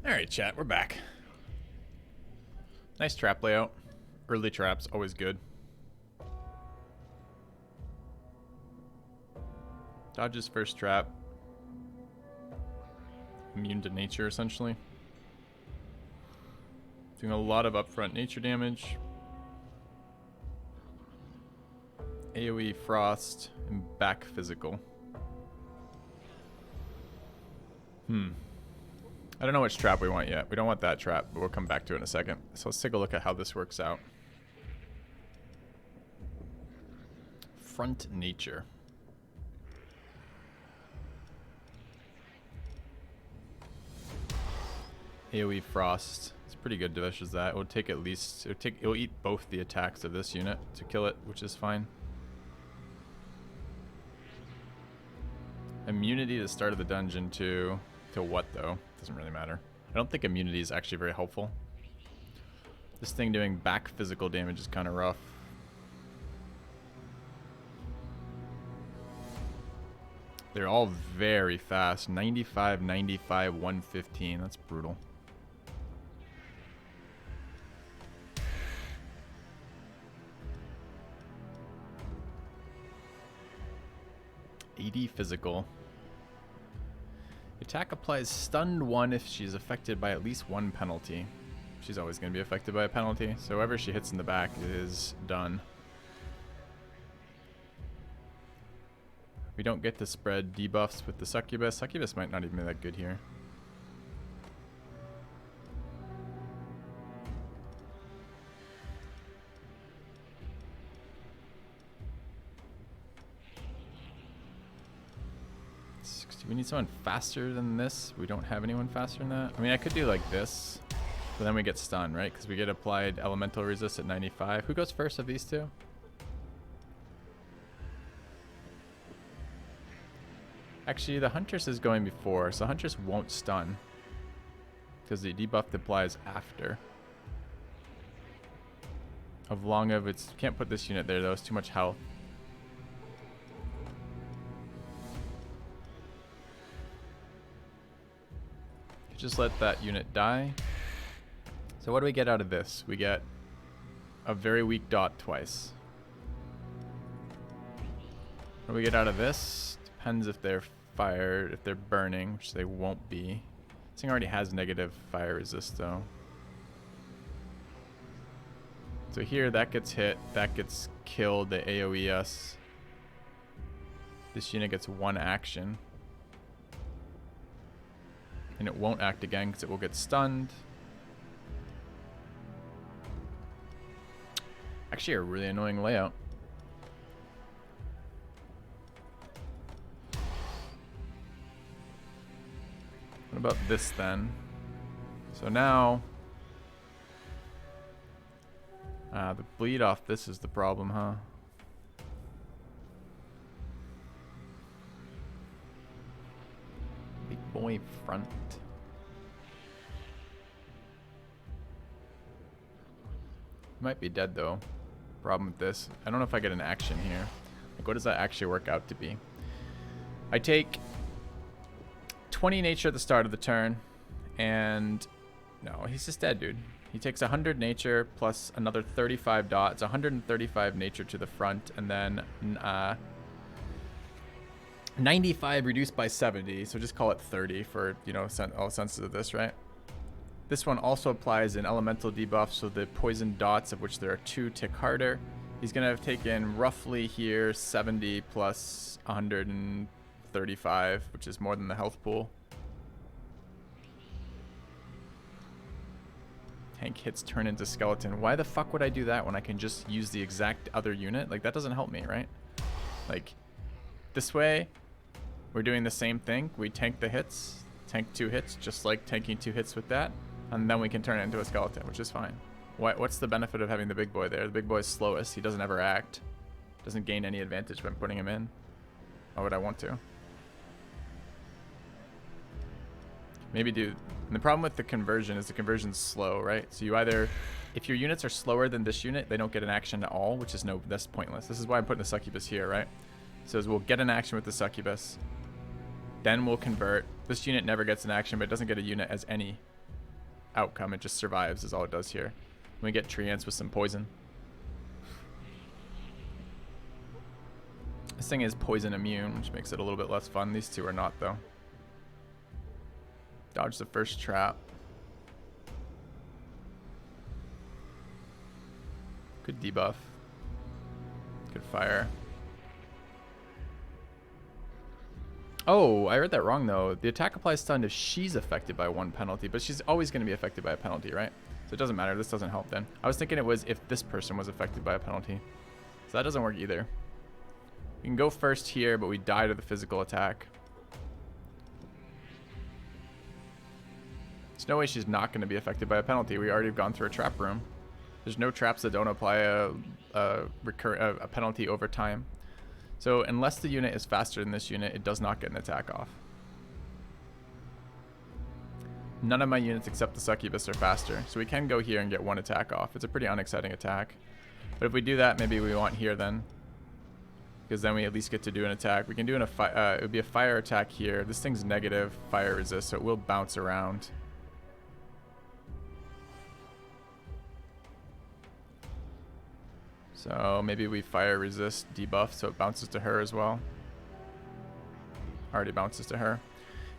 Alright, chat, we're back. Nice trap layout. Early traps, always good. Dodges first trap. Immune to nature, essentially. Doing a lot of upfront nature damage. AoE frost and back physical. I don't know which trap we want yet. We don't want that trap, but we'll come back to it in a second. So let's take a look at how this works out. Front nature. AoE frost. It's pretty good versus that. It will take at least it'll eat both the attacks of this unit to kill it, which is fine. Immunity to the start of the dungeon to what though? Doesn't really matter. I don't think immunity is actually very helpful. This thing doing back physical damage is kind of rough. They're all very fast. 95, 95, 115. That's brutal. AD physical. Attack applies stunned 1 if she's affected by at least 1 penalty. She's always going to be affected by a penalty, so whoever she hits in the back is done. We don't get to spread debuffs with the succubus. Succubus might not even be that good here. We need someone faster than this. We don't have anyone faster than that. I mean, I could do like this, but then we get stunned, right? Because we get applied elemental resist at 95. Who goes first of these two? Actually, the Huntress is going before, so Huntress won't stun. Because the debuff applies after. Of long of its... Can't put this unit there though, it's too much health. Just let that unit die. So what do we get out of this? We get a very weak dot twice. What do we get out of this? Depends if they're fired, if they're burning, which they won't be. This thing already has negative fire resist though. So here that gets hit, that gets killed, the AoE us. This unit gets 1 action. And it won't act again because it will get stunned. Actually, a really annoying layout. What about this then? So now... the bleed off this is the problem, huh? Big boy front. Might be dead though. Problem with this, I don't know if I get an action here. Like, what does that actually work out to be? I take 20 nature at the start of the turn, and no, he's just dead, dude. He takes 100 nature plus another 35 dots, 135 nature to the front, and then 95 reduced by 70, so just call it 30 for, you know, all senses of this, right? This one also applies an elemental debuff, so the poison dots, of which there are 2, tick harder. He's going to have taken roughly here 70 plus 135, which is more than the health pool. Tank hits turn into skeleton. Why the fuck would I do that when I can just use the exact other unit? Like, that doesn't help me, right? Like, this way, we're doing the same thing. We tank the hits, tank 2 hits, just like tanking 2 hits with that. And then we can turn it into a skeleton, which is fine. What's the benefit of having the big boy there? The big boy is slowest. He doesn't ever act. Doesn't gain any advantage when putting him in. Why would I want to? Maybe do. And the problem with the conversion is the conversion's slow, right? So you either, if your units are slower than this unit, they don't get an action at all, which is that's pointless. This is why I'm putting the succubus here, right? So we'll get an action with the succubus. Then we'll convert. This unit never gets an action, but it doesn't get a unit as any outcome. It just survives is all it does here. We get Treants with some poison. This thing is poison immune, which makes it a little bit less fun. These two are not, though. Dodge the first trap. Good debuff. Good fire. Oh, I read that wrong, though. The attack applies stun if she's affected by one penalty, but she's always going to be affected by a penalty, right? So it doesn't matter. This doesn't help then. I was thinking it was if this person was affected by a penalty. So that doesn't work either. We can go first here, but we die to the physical attack. There's no way she's not going to be affected by a penalty. We already have gone through a trap room. There's no traps that don't apply a penalty over time. So unless the unit is faster than this unit, it does not get an attack off. None of my units except the succubus are faster. So we can go here and get one attack off. It's a pretty unexciting attack. But if we do that, maybe we want here then. Because then we at least get to do an attack. We can do it would be a fire attack here. This thing's negative fire resist, so it will bounce around. So maybe we fire resist debuff so it bounces to her as well. Already bounces to her.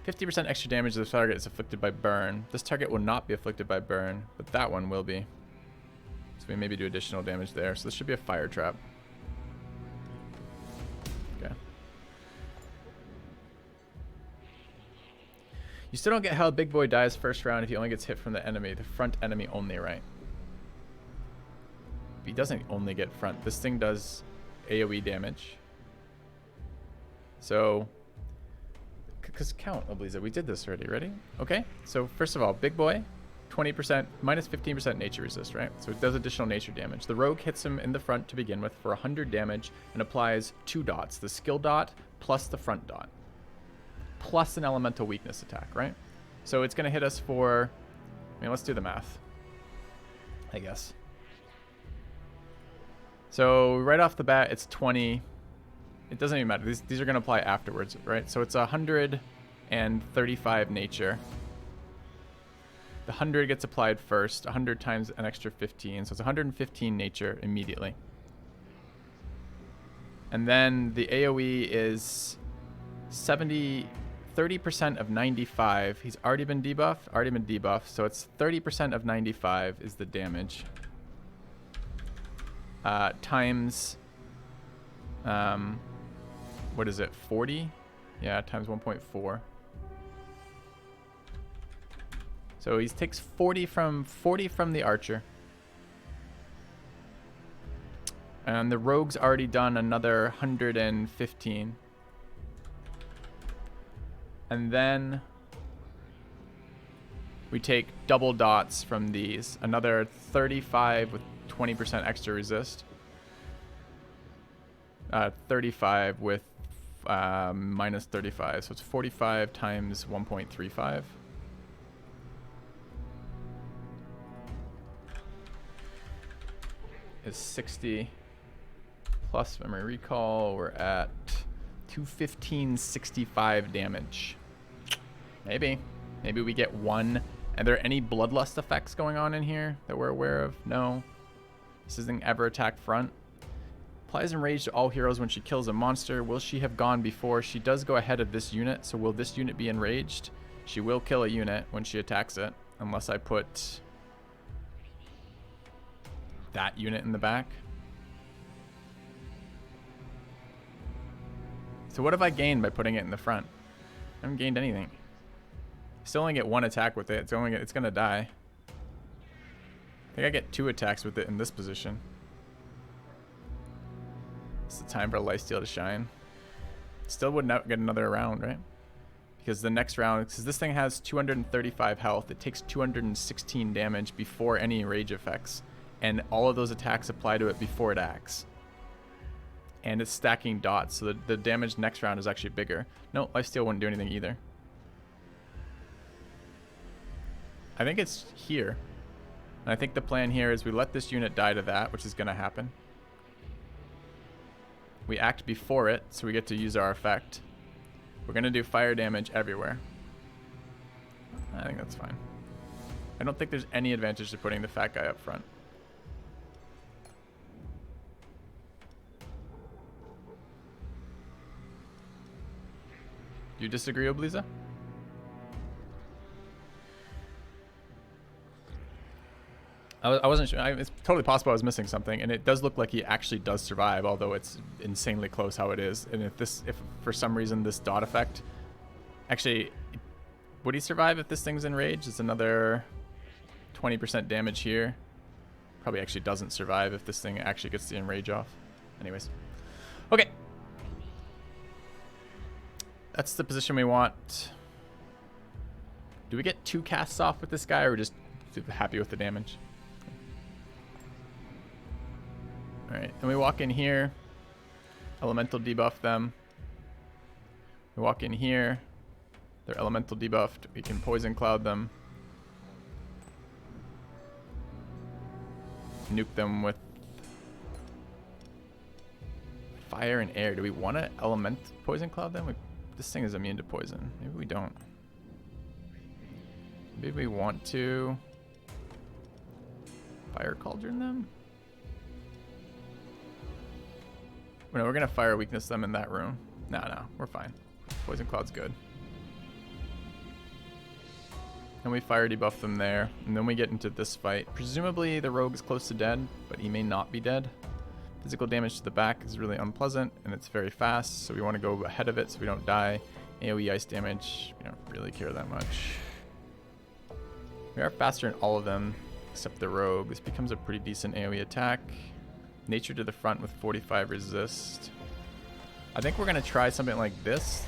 50% extra damage to the target is afflicted by burn. This target will not be afflicted by burn, but that one will be. So we maybe do additional damage there. So this should be a fire trap. Okay. You still don't get how Big Boy dies first round if he only gets hit from the enemy. The front enemy only, right? He doesn't only get front. This thing does AoE damage. So, because count, Obliza, we did this already. Ready? Okay. So first of all, Big Boy, 20%, minus 15% nature resist, right? So it does additional nature damage. The rogue hits him in the front to begin with for 100 damage and applies 2 dots. The skill dot plus the front dot. Plus an elemental weakness attack, right? So it's going to hit us for, I mean, let's do the math, I guess. So right off the bat, it's 20. It doesn't even matter. These are going to apply afterwards, right? So it's 135 nature. The 100 gets applied first. 100 times an extra 15. So it's 115 nature immediately. And then the AoE is 30% of 95. He's already been debuffed. So it's 30% of 95 is the damage. Times, what is it, 40? Yeah, times 1.4. So he takes 40 from the archer. And the rogue's already done another 115. And then we take double dots from these. Another 35 with 20% extra resist. 35 with minus 35. So it's 45 times 1.35. Is 60 plus memory recall. We're at 215.65 damage. Maybe we get one. Are there any bloodlust effects going on in here that we're aware of? No. This doesn't ever attack front. Applies enrage to all heroes when she kills a monster. Will she have gone before? She does go ahead of this unit, so will this unit be enraged? She will kill a unit when she attacks it, unless I put that unit in the back. So what have I gained by putting it in the front? I haven't gained anything. Still only get one attack with it. It's gonna die. I think I get 2 attacks with it in this position. It's the time for Lifesteal to shine. Still would not get another round, right? Because the next round, because this thing has 235 health, it takes 216 damage before any rage effects. And all of those attacks apply to it before it acts. And it's stacking dots, so the damage next round is actually bigger. No, Lifesteal wouldn't do anything either. I think it's here. And I think the plan here is we let this unit die to that, which is going to happen. We act before it, so we get to use our effect. We're going to do fire damage everywhere. I think that's fine. I don't think there's any advantage to putting the fat guy up front. Do you disagree, Obliza? I wasn't sure. It's totally possible I was missing something, and it does look like he actually does survive, although it's insanely close how it is. And if for some reason this dot effect, actually, would he survive if this thing's enraged? It's another 20% damage here. Probably actually doesn't survive if this thing actually gets the enrage off. Anyways, okay. That's the position we want. Do we get 2 casts off with this guy, or are we just happy with the damage? Alright, then we walk in here. Elemental debuff them. We walk in here. They're elemental debuffed. We can poison cloud them. Nuke them with fire and air. Do we want to poison cloud them? This thing is immune to poison. Maybe we don't. Maybe we want to fire cauldron them? No, we're gonna fire weakness them in that room. No, we're fine. Poison cloud's good. And we fire debuff them there, and then we get into this fight. Presumably the rogue is close to dead, but he may not be dead. Physical damage to the back is really unpleasant, and it's very fast, so we want to go ahead of it so we don't die. AoE ice damage, we don't really care that much. We are faster in all of them, except the rogue. This becomes a pretty decent AoE attack. Nature to the front with 45 resist. I think we're going to try something like this.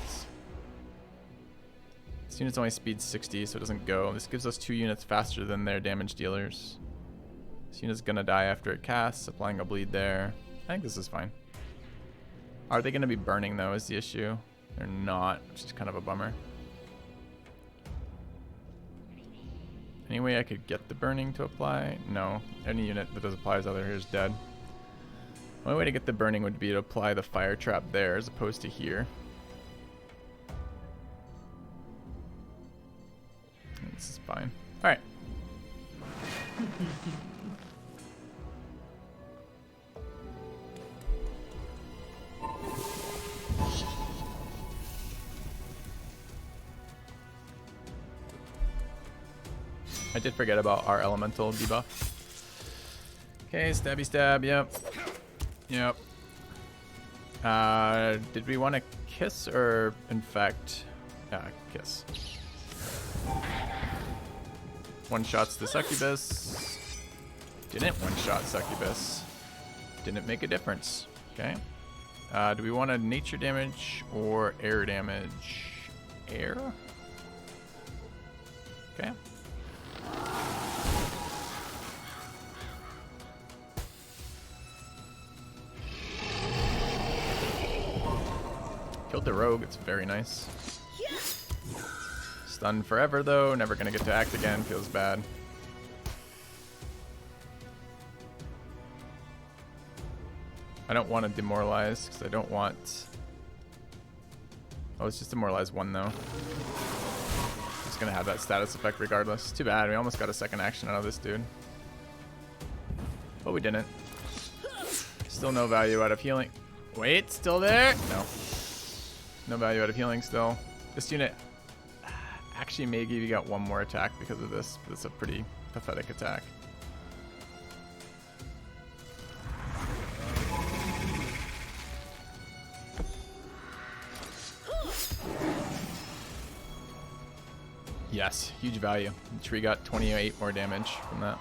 This unit's only speed 60, so it doesn't go. This gives us 2 units faster than their damage dealers. This unit's going to die after it casts, applying a bleed there. I think this is fine. Are they going to be burning, though, is the issue. They're not, which is kind of a bummer. Any way I could get the burning to apply? No. Any unit that does apply is either here is dead. The only way to get the burning would be to apply the fire trap there as opposed to here. This is fine. Alright. I did forget about our elemental debuff. Okay, stabby stab, yep. Yep. Did we want to kiss or infect? Kiss. One shots the succubus. Didn't one shot succubus. Didn't make a difference. Okay. Do we want a nature damage or air damage? Air? Okay. Killed the rogue, it's very nice. Stunned forever though, never gonna get to act again, feels bad. I don't want to demoralize, because I don't want... Oh, it's just demoralize 1 though. It's gonna have that status effect regardless. Too bad, we almost got a second action out of this dude. But we didn't. Still no value out of healing. Wait, still there? No. No value out of healing still. This unit actually may give you out 1 more attack because of this, but it's a pretty pathetic attack. Yes, huge value. The tree got 28 more damage from that.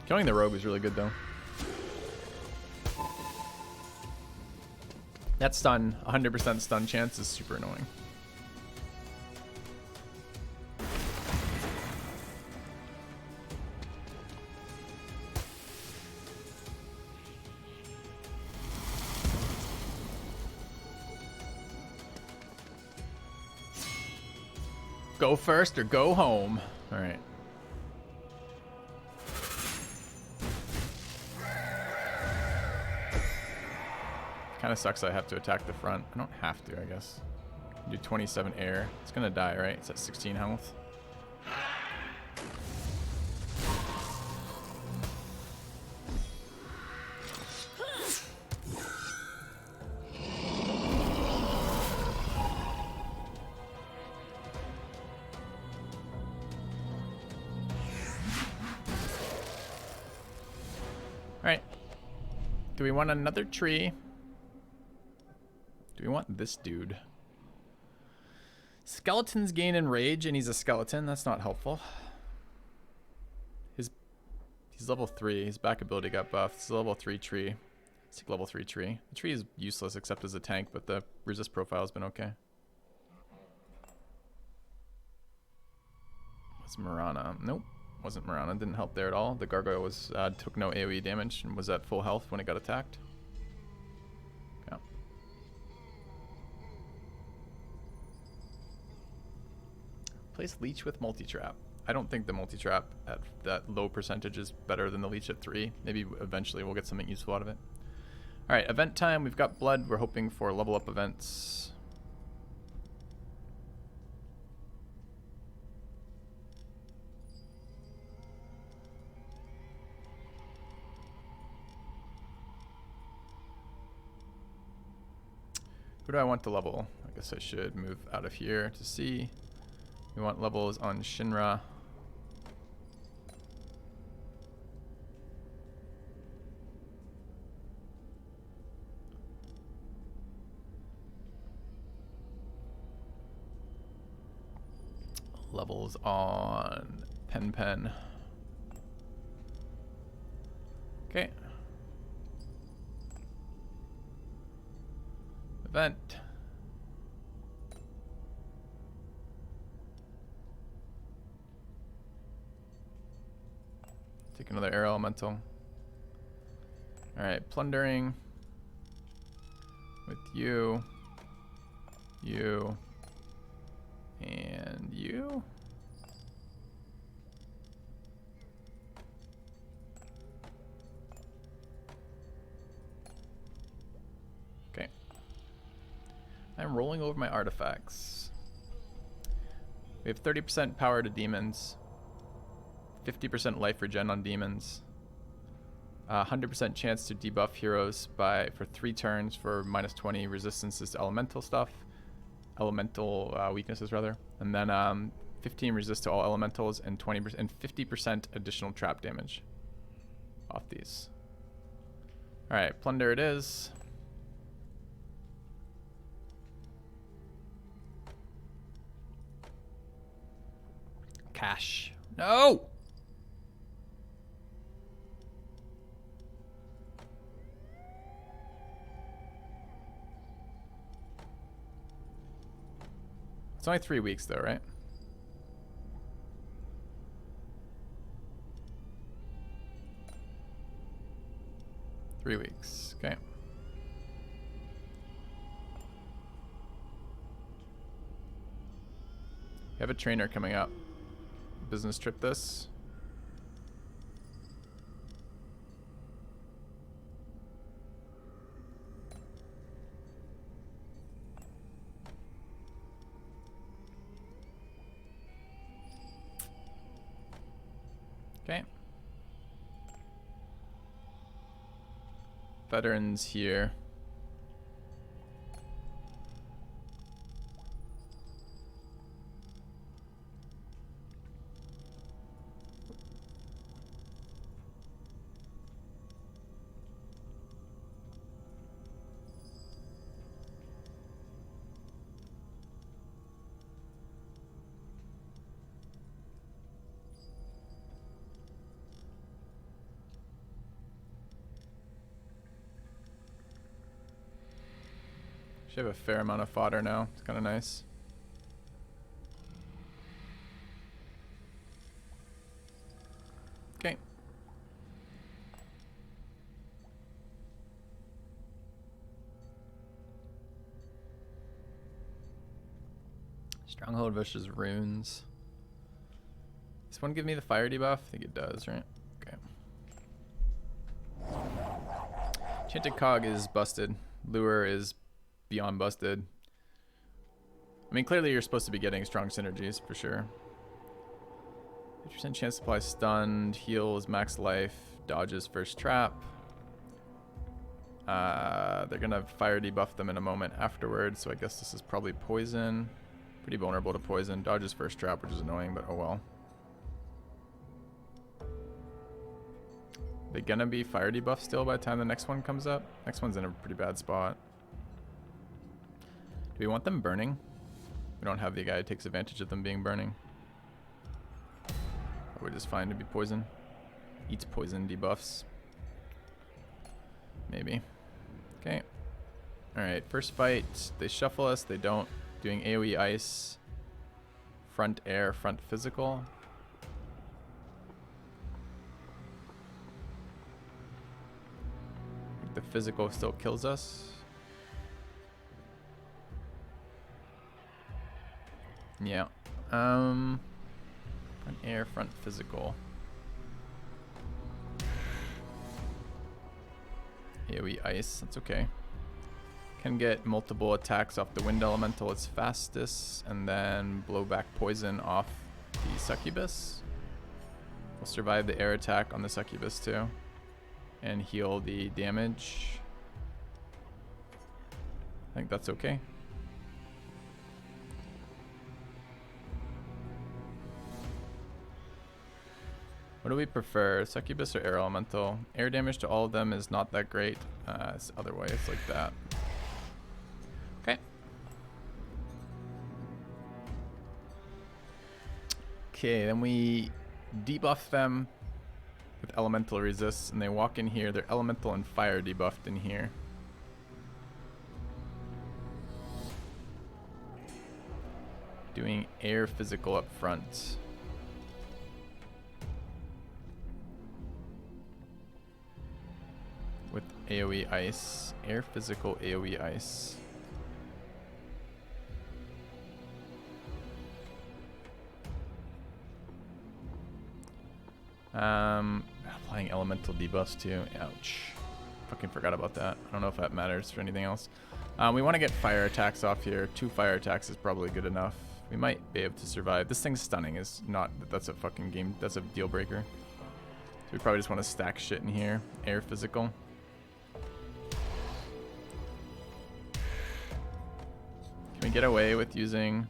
Killing the rogue is really good though. That stun, 100% stun chance is super annoying. Go first or go home. All right. Kind of sucks I have to attack the front. I don't have to, I guess. Do 27 air. It's gonna die, right? It's at 16 health. Alright. Do we want another tree? Do we want this dude? Skeletons gain in rage and he's a skeleton. That's not helpful. He's level 3. His back ability got buffed. It's a level 3 tree. It's like level 3 tree. The tree is useless except as a tank, but the resist profile has been okay. What's Marana? Nope. Wasn't Marana. Didn't help there at all. The gargoyle was took no AoE damage and was at full health when it got attacked. Yeah. Place leech with multi-trap. I don't think the multi-trap at that low percentage is better than the leech at 3. Maybe eventually we'll get something useful out of it. Alright, event time. We've got blood. We're hoping for level up events. Who do I want to level? I guess I should move out of here to see. We want levels on Shinra. Levels on Pen. Okay. Event. Take another air elemental. Alright, plundering. With you. You. And you. Okay. I'm rolling over my artifacts. We have 30% power to demons. 50% life regen on demons. 100% chance to debuff heroes for 3 turns for minus 20 resistances to elemental stuff. Elemental weaknesses rather. And then 15 resist to all elementals and 20% and 50% additional trap damage off these. Alright, plunder it is. Cash. No! It's only 3 weeks though, right? Three weeks, okay. You have a trainer coming up. Business trip this. Okay. Veterans here. Should have a fair amount of fodder now. It's kind of nice. Okay. Stronghold versus runes. Does one give me the fire debuff? I think it does, right? Okay. Enchanted Cog is busted. Lure is beyond busted. I mean, clearly you're supposed to be getting strong synergies for sure. 50% chance to apply stunned, heals max life, dodges first trap. They're gonna fire debuff them in a moment afterwards, so I guess this is probably poison. Pretty vulnerable to poison. Dodges first trap, which is annoying, but oh well. They're gonna be fire debuff still by the time the next one comes up. Next one's in a pretty bad spot. Do we want them burning? We don't have the guy who takes advantage of them being burning. Probably just fine to be poison. Eats poison debuffs. Maybe. Okay. Alright, first fight. They shuffle us, they don't. Doing AoE ice. Front air, front physical. I think the physical still kills us. Yeah. Front air, front physical. AoE ice, that's okay. Can get multiple attacks off the wind elemental, it's fastest, and then blow back poison off the succubus. We'll survive the air attack on the succubus too, and heal the damage. I think that's okay. What do we prefer, succubus or air elemental? Air damage to all of them is not that great. It's otherwise like that. Okay. Okay, then we debuff them with elemental resist, and they walk in here. They're elemental and fire debuffed in here. Doing air physical up front. With AoE ice. Air physical AoE ice. Applying elemental debuffs too. Ouch. Fucking forgot about that. I don't know if that matters for anything else. We want to get fire attacks off here. 2 fire attacks is probably good enough. We might be able to survive. This thing's stunning is not, that's a fucking game, that's a deal breaker. So we probably just want to stack shit in here. Air physical. Can we get away with using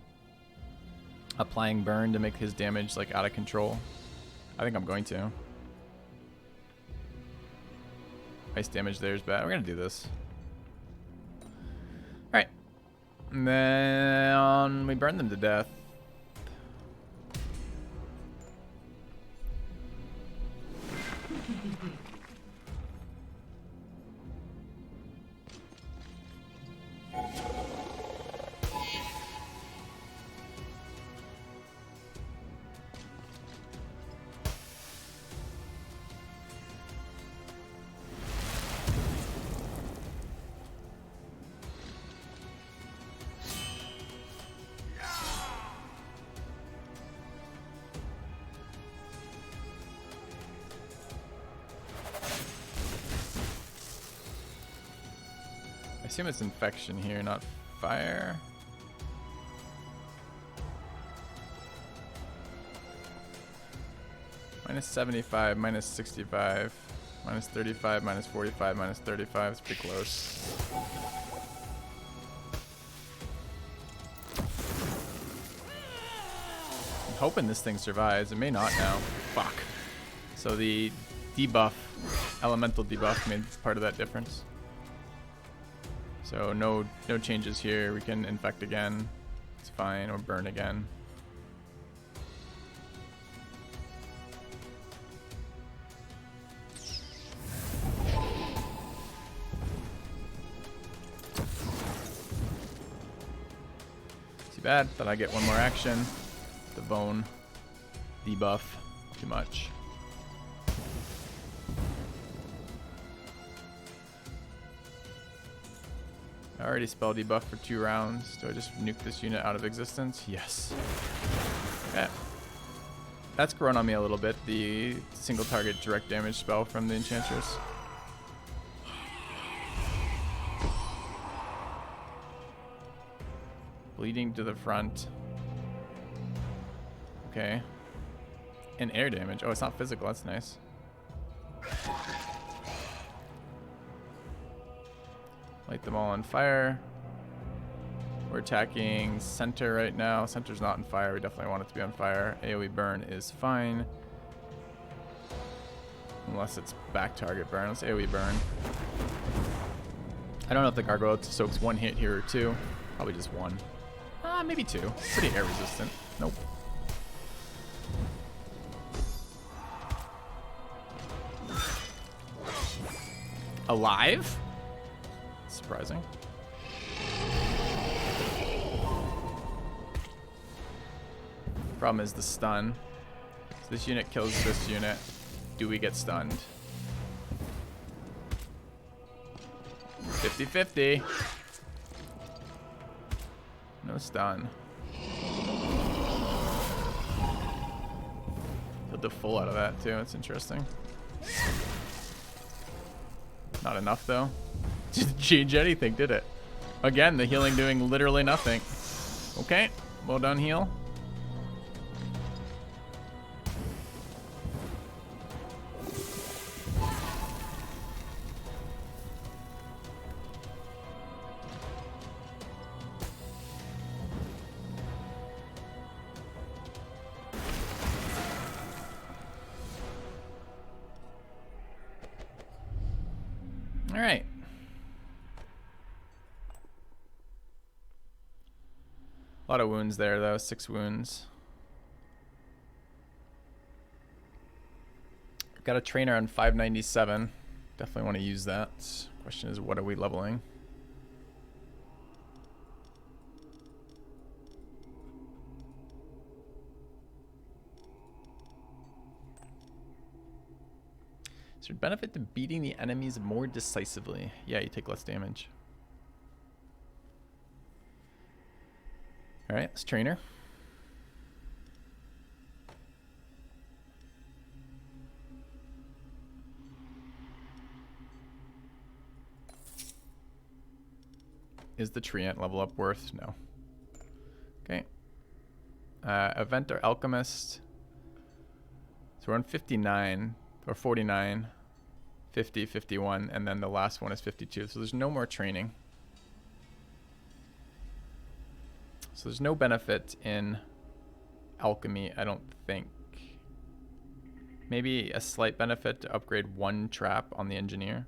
applying burn to make his damage like out of control? I think I'm going to. Ice damage there is bad. We're gonna do this. Alright. And then we burn them to death. I assume it's infection here, not fire. Minus 75, minus 65, minus 35, minus 45, minus 35. It's pretty close. I'm hoping this thing survives. It may not now. Fuck. So the debuff, elemental debuff, made part of that difference. So no changes here. We can infect again. It's fine, or burn again. Too bad. Thought I'd get one more action. The bone debuff. Too much. I already spell debuff for 2 rounds. Do I just nuke this unit out of existence? Yes. Okay. That's grown on me a little bit, the single target direct damage spell from the Enchantress. Bleeding to the front. Okay. And air damage. Oh, it's not physical. That's nice. Light them all on fire. We're attacking center right now. Center's not on fire. We definitely want it to be on fire. AoE burn is fine. Unless it's back target burn. Let's AoE burn. I don't know if the gargoyle soaks one hit here or two. Probably just one. Maybe two. Pretty air resistant. Nope. Alive? Surprising. Problem is the stun. So this unit kills this unit. Do we get stunned? 50-50. No stun. Put the full out of that too. That's interesting. Not enough though. Didn't change anything, did it? Again, the healing doing literally nothing. Okay, well done, heal. All right. A lot of wounds there, though. 6 wounds. Got a trainer on 597. Definitely want to use that. Question is, what are we leveling? Is there benefit to beating the enemies more decisively? Yeah, you take less damage. All right, let's trainer. Is the treant level up worth? No. Okay. Event or alchemist. So we're on 59 or 49, 50, 51, and then the last one is 52. So there's no more training. So there's no benefit in alchemy, I don't think. Maybe a slight benefit to upgrade 1 trap on the engineer.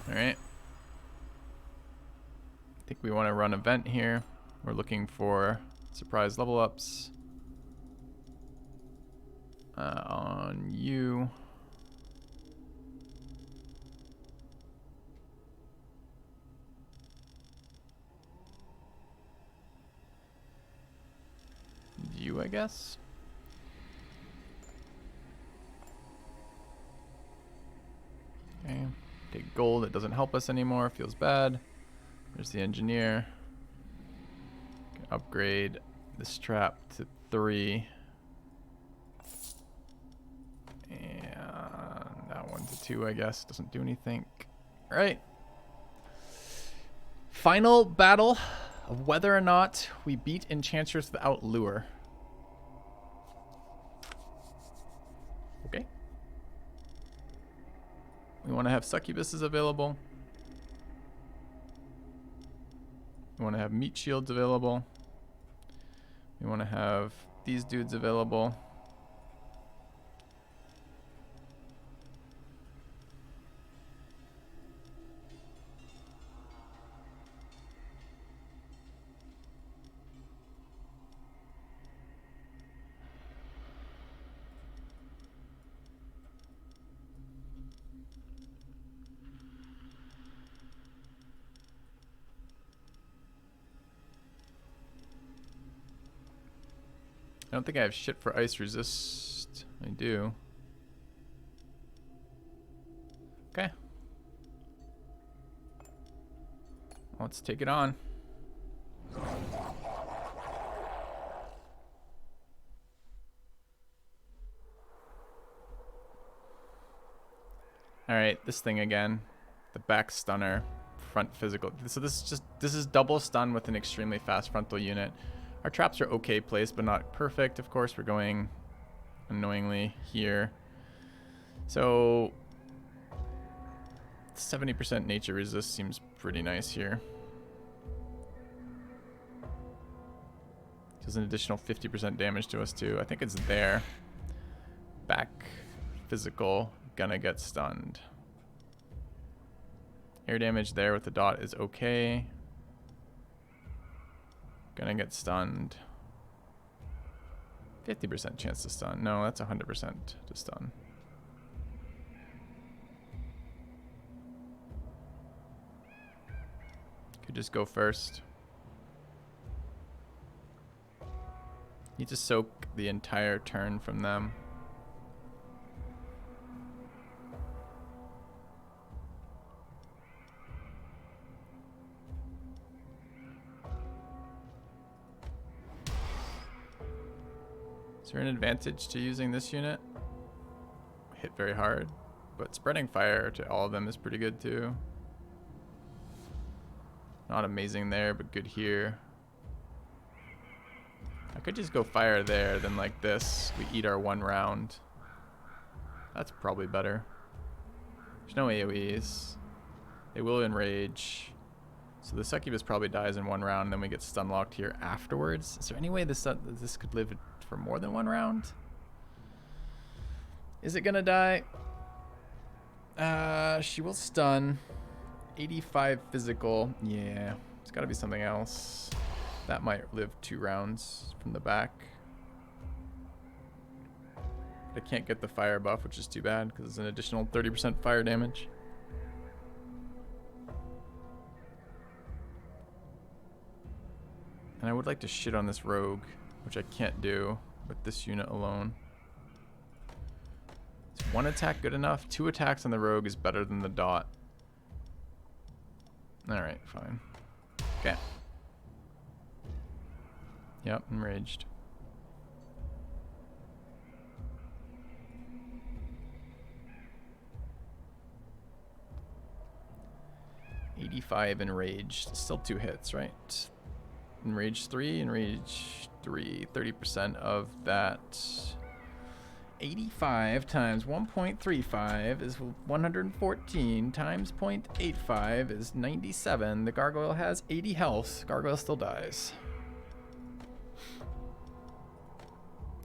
All right. I think we want to run event here. We're looking for surprise level ups on you. You, I guess. Okay. Take gold. It doesn't help us anymore. Feels bad. There's the engineer. Upgrade this trap to 3. And that one to 2, I guess. Doesn't do anything. All right. Final battle of whether or not we beat Enchantress without lure. Okay. We want to have succubuses available. We want to have meat shields available. We want to have these dudes available. I don't think I have shit for ice resist. I do. Okay. Let's take it on. Alright, this thing again. The back stunner. Front physical. So this is double stun with an extremely fast frontal unit. Our traps are okay placed, but not perfect. Of course, we're going annoyingly here. So 70% nature resist seems pretty nice here. Does an additional 50% damage to us too. I think it's there. Back physical, gonna get stunned. Air damage there with the dot is okay. Gonna get stunned. 50% chance to stun. No, that's 100% to stun. Could just go first. Need to soak the entire turn from them. Is there an advantage to using this unit? Hit very hard, but spreading fire to all of them is pretty good too. Not amazing there, but good here. I could just go fire there, then like this, we eat our 1 round. That's probably better. There's no AoEs. They will enrage. So the succubus probably dies in 1 round, and then we get stun locked here afterwards. Is there any way this could live for more than 1 round? Is it gonna die? She will stun. 85 physical. Yeah, it's gotta be something else. That might live 2 rounds from the back. I can't get the fire buff, which is too bad because it's an additional 30% fire damage. And I would like to shit on this rogue, which I can't do with this unit alone. Is 1 attack good enough? 2 attacks on the rogue is better than the dot. Alright, fine. Okay. Yep, enraged. $85 enraged. Still 2 hits, right? Enrage 3, enrage 3. 30% of that. 85 times 1.35 is 114 times 0.85 is 97. The gargoyle has 80 health. Gargoyle still dies.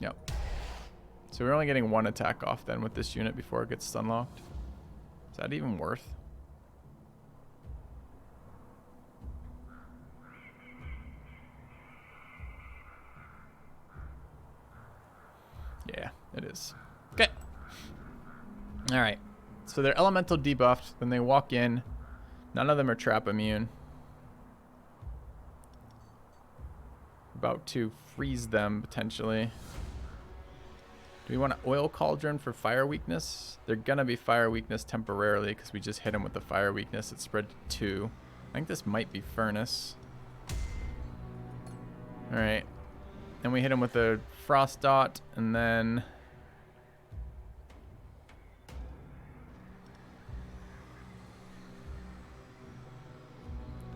Yep. So we're only getting 1 attack off then with this unit before it gets stun locked. Is that even worth? Yeah, it is. Okay. Alright. So they're elemental debuffed. When they walk in, none of them are trap immune. About to freeze them, potentially. Do we want an oil cauldron for fire weakness? They're gonna be fire weakness temporarily because we just hit them with the fire weakness. It spread to 2. I think this might be furnace. Alright. Then we hit him with a frost dot, and then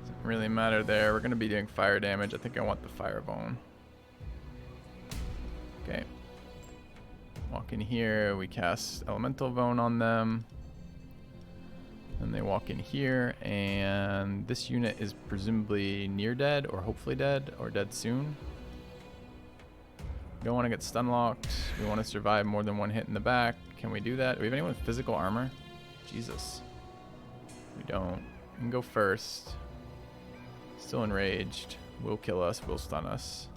doesn't really matter there. We're gonna be doing fire damage. I think I want the fire bone. Okay. Walk in here, we cast elemental bone on them. And they walk in here, and this unit is presumably near dead, or hopefully dead, or dead soon. We don't want to get stun locked. We want to survive more than 1 hit in the back. Can we do that? Do we have anyone with physical armor? Jesus. We don't. We can go first. Still enraged. Will kill us. Will stun us.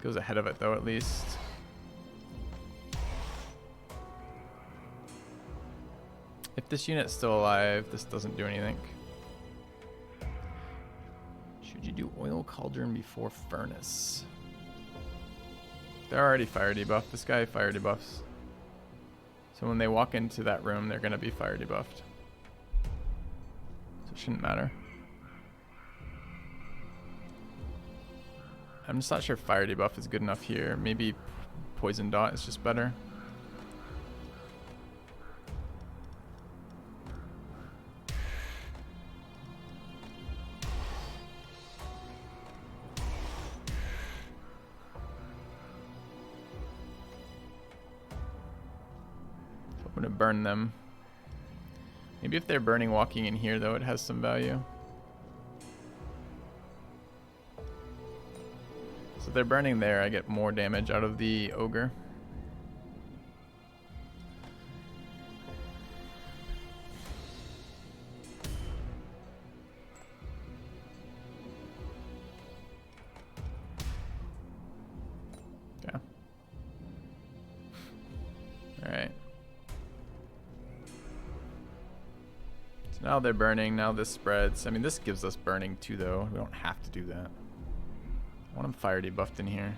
Goes ahead of it though, at least. If this unit's still alive, this doesn't do anything. Should you do oil cauldron before furnace? They're already fire debuffed. This guy fire debuffs. So when they walk into that room, they're going to be fire debuffed. So it shouldn't matter. I'm just not sure fire debuff is good enough here. Maybe poison dot is just better. I'm gonna burn them. Maybe if they're burning walking in here though, it has some value. So if they're burning there, I get more damage out of the ogre. Yeah. Alright. So now they're burning, now this spreads. I mean, this gives us burning too though. We don't have to do that. I want him fire debuffed in here.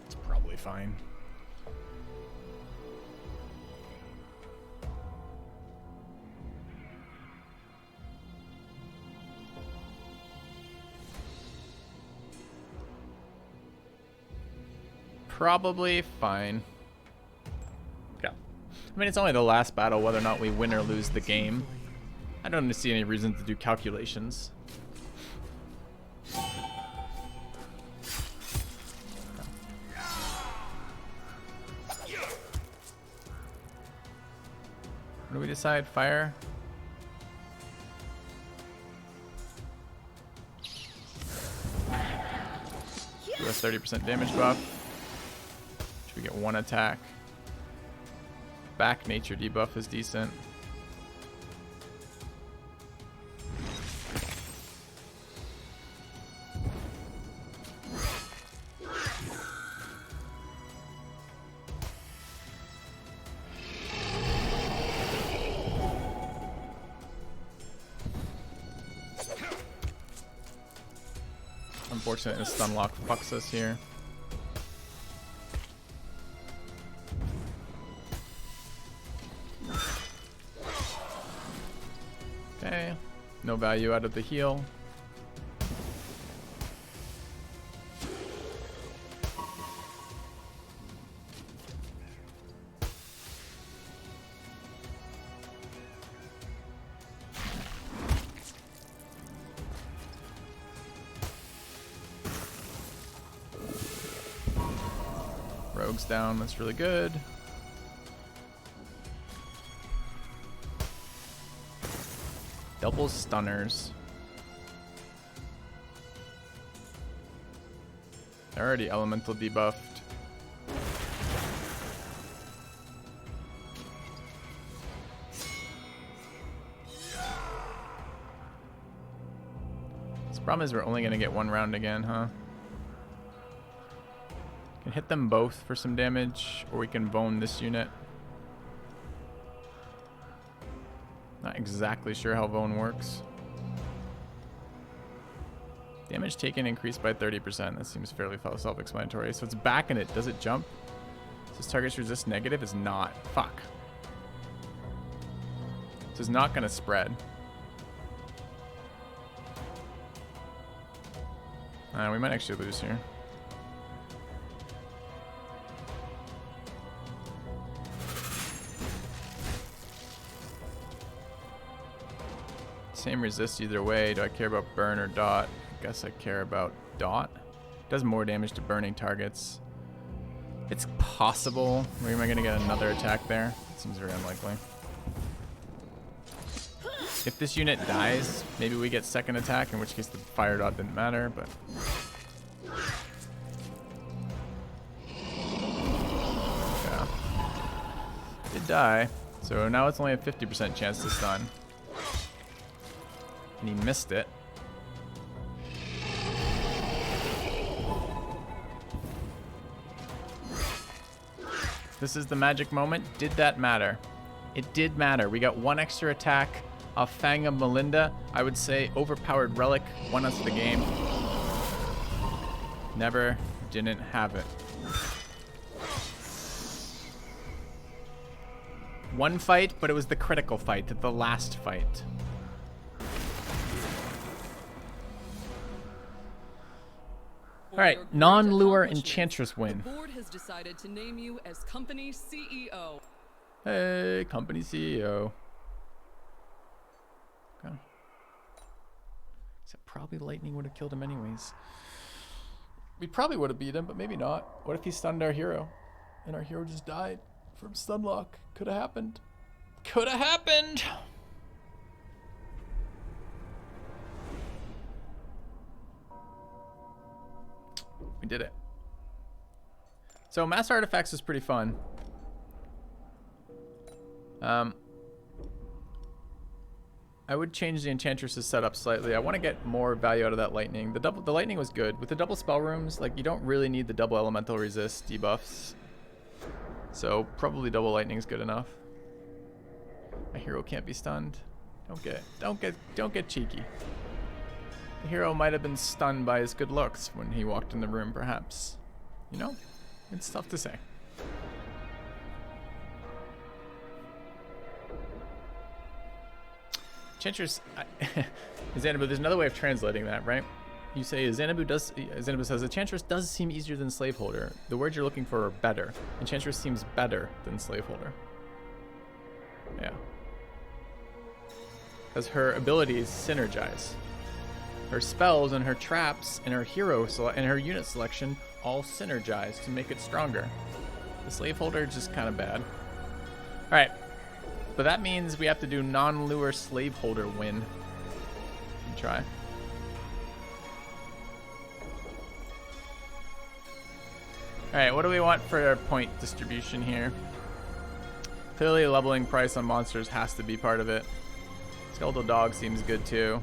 It's probably fine. Probably fine. Yeah. I mean, it's only the last battle, whether or not we win or lose the game. I don't see any reason to do calculations. What do we decide? Fire? Do a 30% damage buff. We get one attack. Back nature debuff is decent. Unfortunately, the stun lock fucks us here. Okay, no value out of the heal. Rogue's down, that's really good. Double stunners. They're already elemental debuffed. This problem is we're only going to get one round again, huh? Can hit them both for some damage, or we can bone this unit. Not exactly sure how Vone works. Damage taken increased by 30%. That seems fairly self-explanatory. So it's back and it does it jump? Says targets resist negative is not. Fuck. This is not gonna spread. We might actually lose here. Same resist either way. Do I care about burn or dot? I guess I care about dot. Does more damage to burning targets. It's possible. Where am I going to get another attack there? It seems very unlikely. If this unit dies, maybe we get second attack, in which case the fire dot didn't matter, but... yeah. Did die. So now it's only a 50% chance to stun. And he missed it. This is the magic moment. Did that matter? It did matter. We got one extra attack off Fang of Melinda. I would say overpowered relic won us the game. Never didn't have it. One fight, but it was the critical fight, the last fight. All right, non-lure enchantress win. The board has decided to name you as company CEO. Hey, company CEO. Okay. Except probably lightning would have killed him anyways. We probably would have beat him, but maybe not. What if he stunned our hero? And our hero just died from stun lock. Could have happened. Could have happened! We did it. So mass artifacts is pretty fun. I would change the enchantress's setup slightly. I want to get more value out of that lightning. The lightning was good. With the double spell rooms, like you don't really need the double elemental resist debuffs. So probably double lightning is good enough. My hero can't be stunned. Don't get cheeky. The hero might have been stunned by his good looks when he walked in the room, perhaps. You know? It's tough to say. Enchantress, Xanabu, there's another way of translating that, right? You say Xanabu says Enchantress does seem easier than Slaveholder. The words you're looking for are better. Enchantress seems better than Slaveholder. Yeah. Because her abilities synergize. Her spells and her traps and her hero and her unit selection all synergize to make it stronger. The Slaveholder is just kind of bad. All right. But that means we have to do non-lure slaveholder win. Try. Alright, what do we want for our point distribution here? Clearly leveling price on monsters has to be part of it. Skeletal Dog seems good too.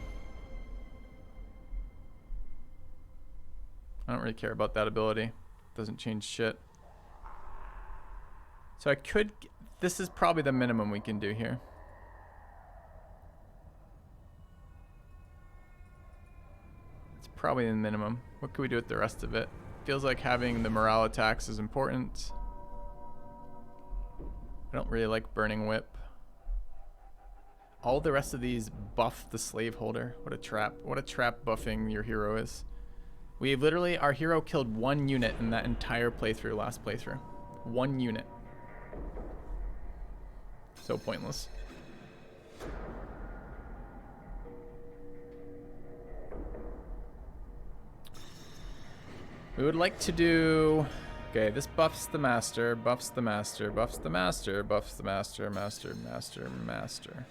I don't really care about that ability. Doesn't change shit. So I could... This is probably the minimum we can do here. It's probably the minimum. What can we do with the rest of it? Feels like having the morale attacks is important. I don't really like Burning Whip. All the rest of these buff the Slaveholder. What a trap. What a trap buffing your hero is. We literally, our hero killed one unit in that entire playthrough, last playthrough. One unit. So pointless. We would like to do... Okay, this buffs the master, buffs the master, buffs the master, buffs the master, master, master, master.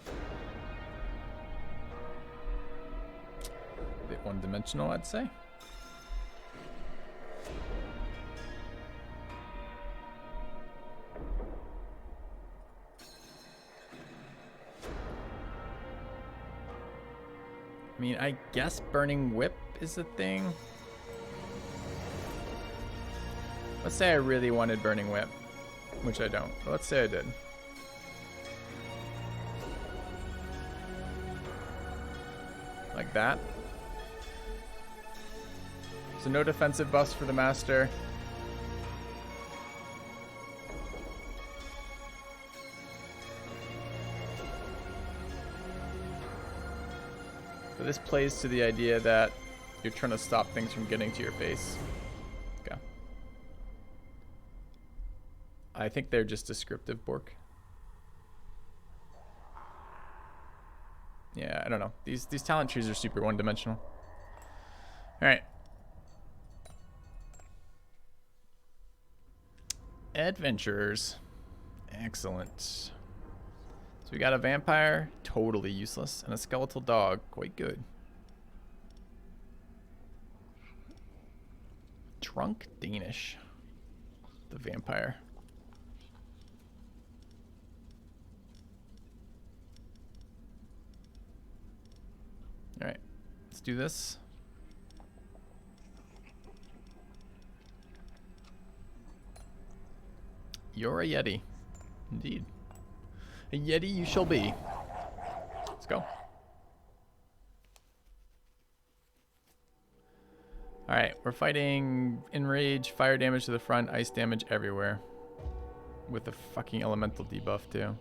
A bit one-dimensional, I'd say. I mean, I guess Burning Whip is a thing. Let's say I really wanted Burning Whip, which I don't, but let's say I did. Like that. So no defensive buffs for the master. So this plays to the idea that you're trying to stop things from getting to your face. Okay. I think they're just descriptive, Bork. Yeah, I don't know. These talent trees are super one-dimensional. All right. Adventurers. Excellent. So we got a vampire, totally useless, and a skeletal dog, quite good. Drunk Danish. The vampire. All right, let's do this. You're a Yeti. Indeed. A Yeti you shall be. Let's go. Alright, we're fighting enrage, fire damage to the front, ice damage everywhere. With the fucking elemental debuff too.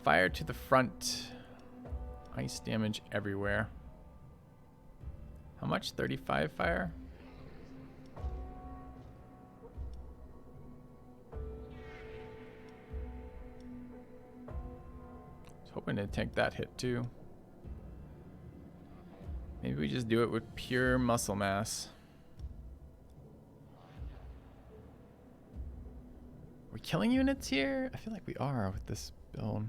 Fire to the front, ice damage everywhere. How much? 35 fire? I was hoping to take that hit too. Maybe we just do it with pure muscle mass. Are we killing units here? I feel like we are with this build.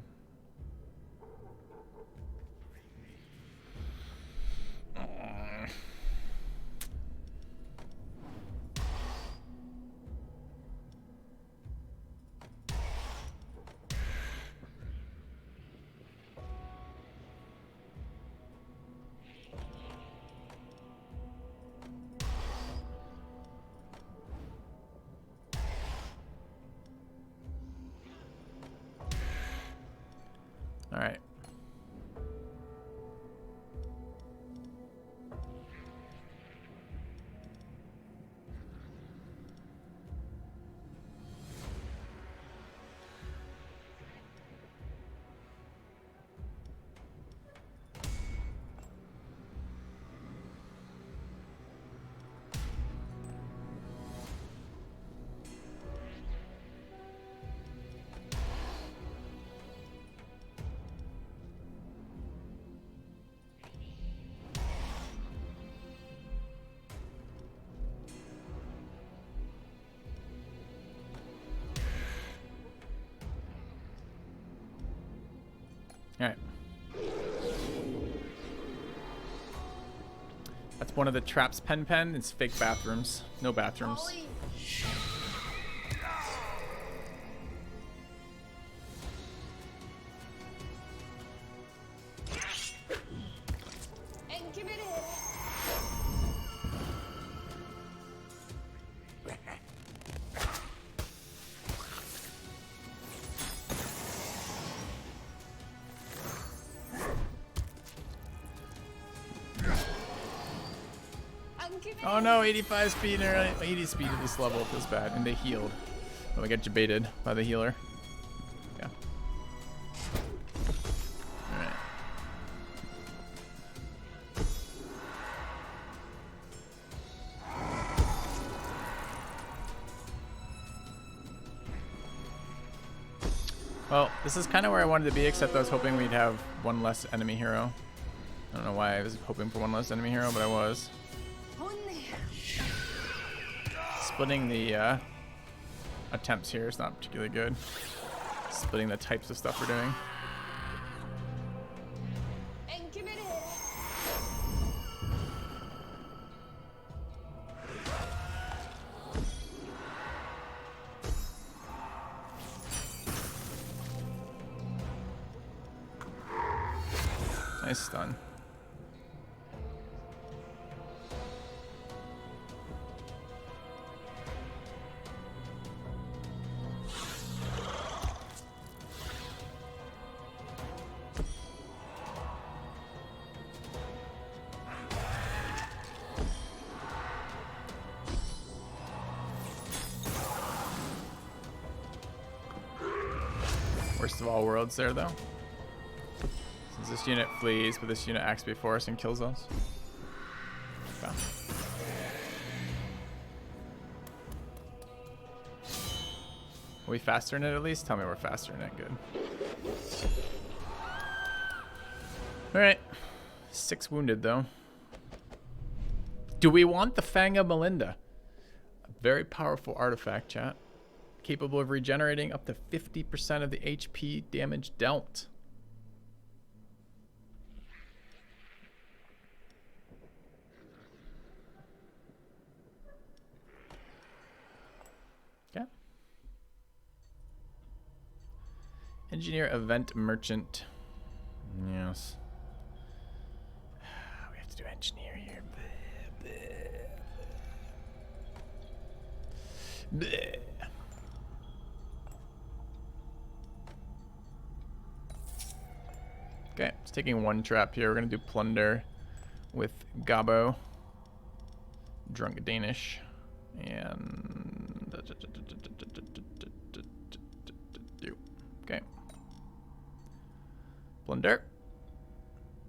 All right. All right. That's one of the traps. Pen. It's fake bathrooms. No bathrooms. Oh no, 85 speed or 80 speed at this level feels bad. And they healed. Oh, we got debated by the healer. Yeah. Alright. Well, this is kind of where I wanted to be, except I was hoping we'd have one less enemy hero. I don't know why I was hoping for one less enemy hero, but I was. Splitting the attempts here is not particularly good. Splitting the types of stuff we're doing. Nice stun. Worst of all worlds there, though. Since this unit flees, but this unit acts before us and kills us. Okay. Are we faster in it at least? Tell me we're faster in it. Good. Alright. 6 wounded, though. Do we want the Fang of Melinda? A very powerful artifact, chat. Capable of regenerating up to 50% of the HP damage dealt. Okay. Engineer, event, merchant. Yes. We have to do engineer here. Bleh. Okay, it's taking one trap here. We're gonna do plunder with Gabo. drunk Danish. And okay. Plunder.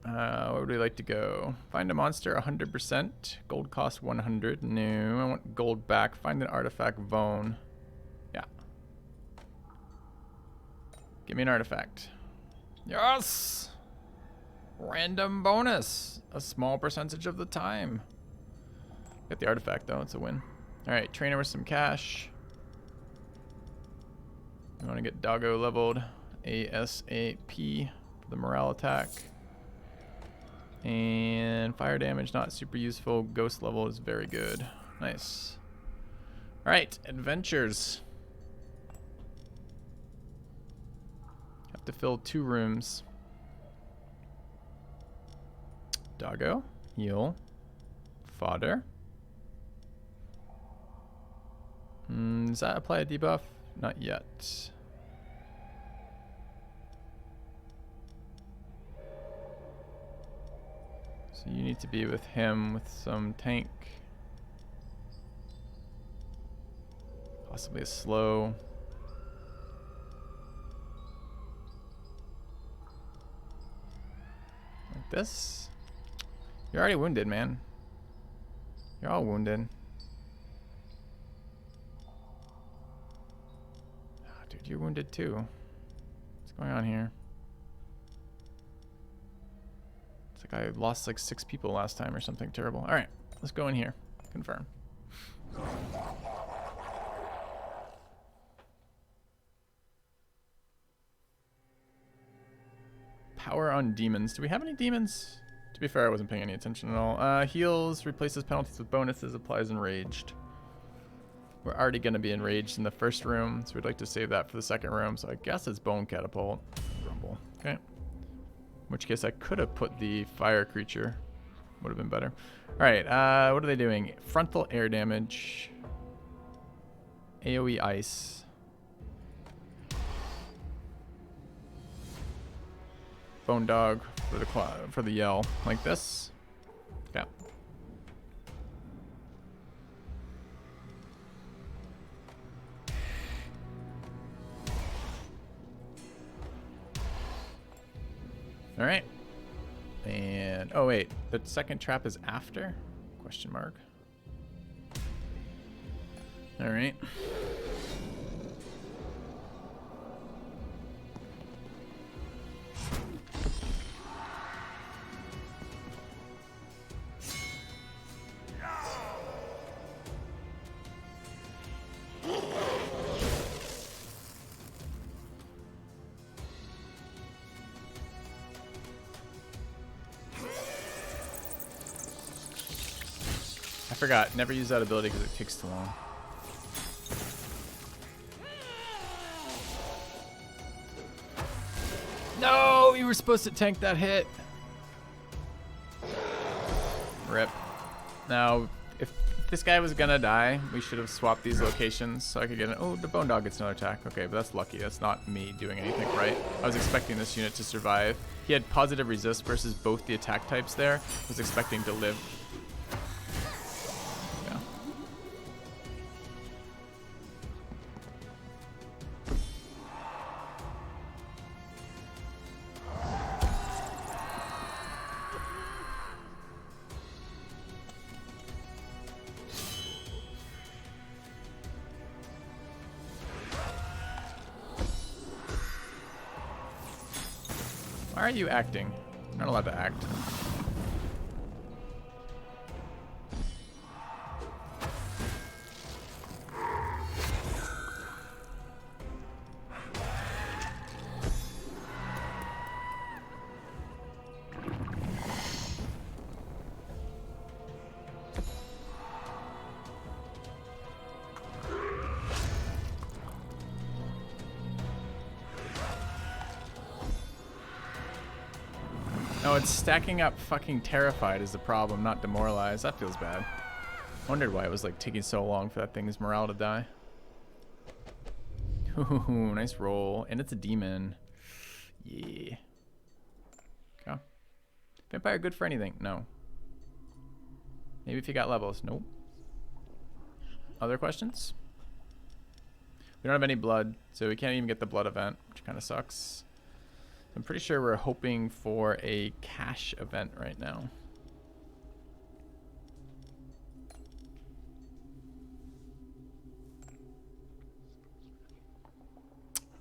Where would we like to go? Find a monster 100%. Gold cost 100. No, I want gold back. Find an artifact. Vone. Yeah. Give me an artifact. Yes! Random bonus. A small percentage of the time. Get the artifact though. It's a win. Alright, trainer with some cash. We want to get Doggo leveled ASAP for the morale attack. And fire damage, not super useful. Ghost level is very good. Nice. Alright, adventures. Have to fill 2 rooms. Doggo, heal, fodder. Does that apply a debuff? Not yet. So you need to be with him with some tank. Possibly a slow. Like this. You're already wounded, man. You're all wounded. Oh, dude, you're wounded too. What's going on here? It's like I lost like 6 people last time or something terrible. All right, let's go in here. Confirm. Power on demons. Do we have any demons? To be fair, I wasn't paying any attention at all. Heals, replaces penalties with bonuses, applies enraged. We're already going to be enraged in the first room, so we'd like to save that for the second room. So I guess it's bone catapult. Grumble. Okay. In which case I could have put the fire creature. Would have been better. Alright, what are they doing? Frontal air damage. AoE ice. Bone dog for the yell. Like this. Yeah. Alright. And oh wait, the second trap is after? Question mark. Alright. I forgot. Never use that ability because it takes too long. No, you were supposed to tank that hit. Rip. Now, if this guy was gonna die, we should have swapped these locations so I could get an... Oh, the bone dog gets another attack. Okay, but that's lucky. That's not me doing anything right. I was expecting this unit to survive. He had positive resist versus both the attack types there. I was expecting to live. Why are you acting? You're not allowed to act. No, it's stacking up fucking terrified is the problem, not demoralized. That feels bad. Wondered why it was like taking so long for that thing's morale to die. Ooh, nice roll. And it's a demon. Yeah. Okay. Vampire good for anything? No. Maybe if you got levels. Nope. Other questions? We don't have any blood, so we can't even get the blood event, which kind of sucks. I'm pretty sure we're hoping for a cash event right now.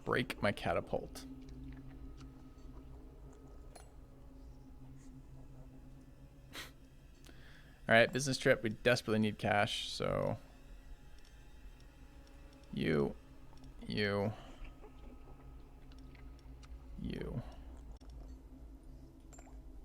Break my catapult. Alright, business trip. We desperately need cash, so... You.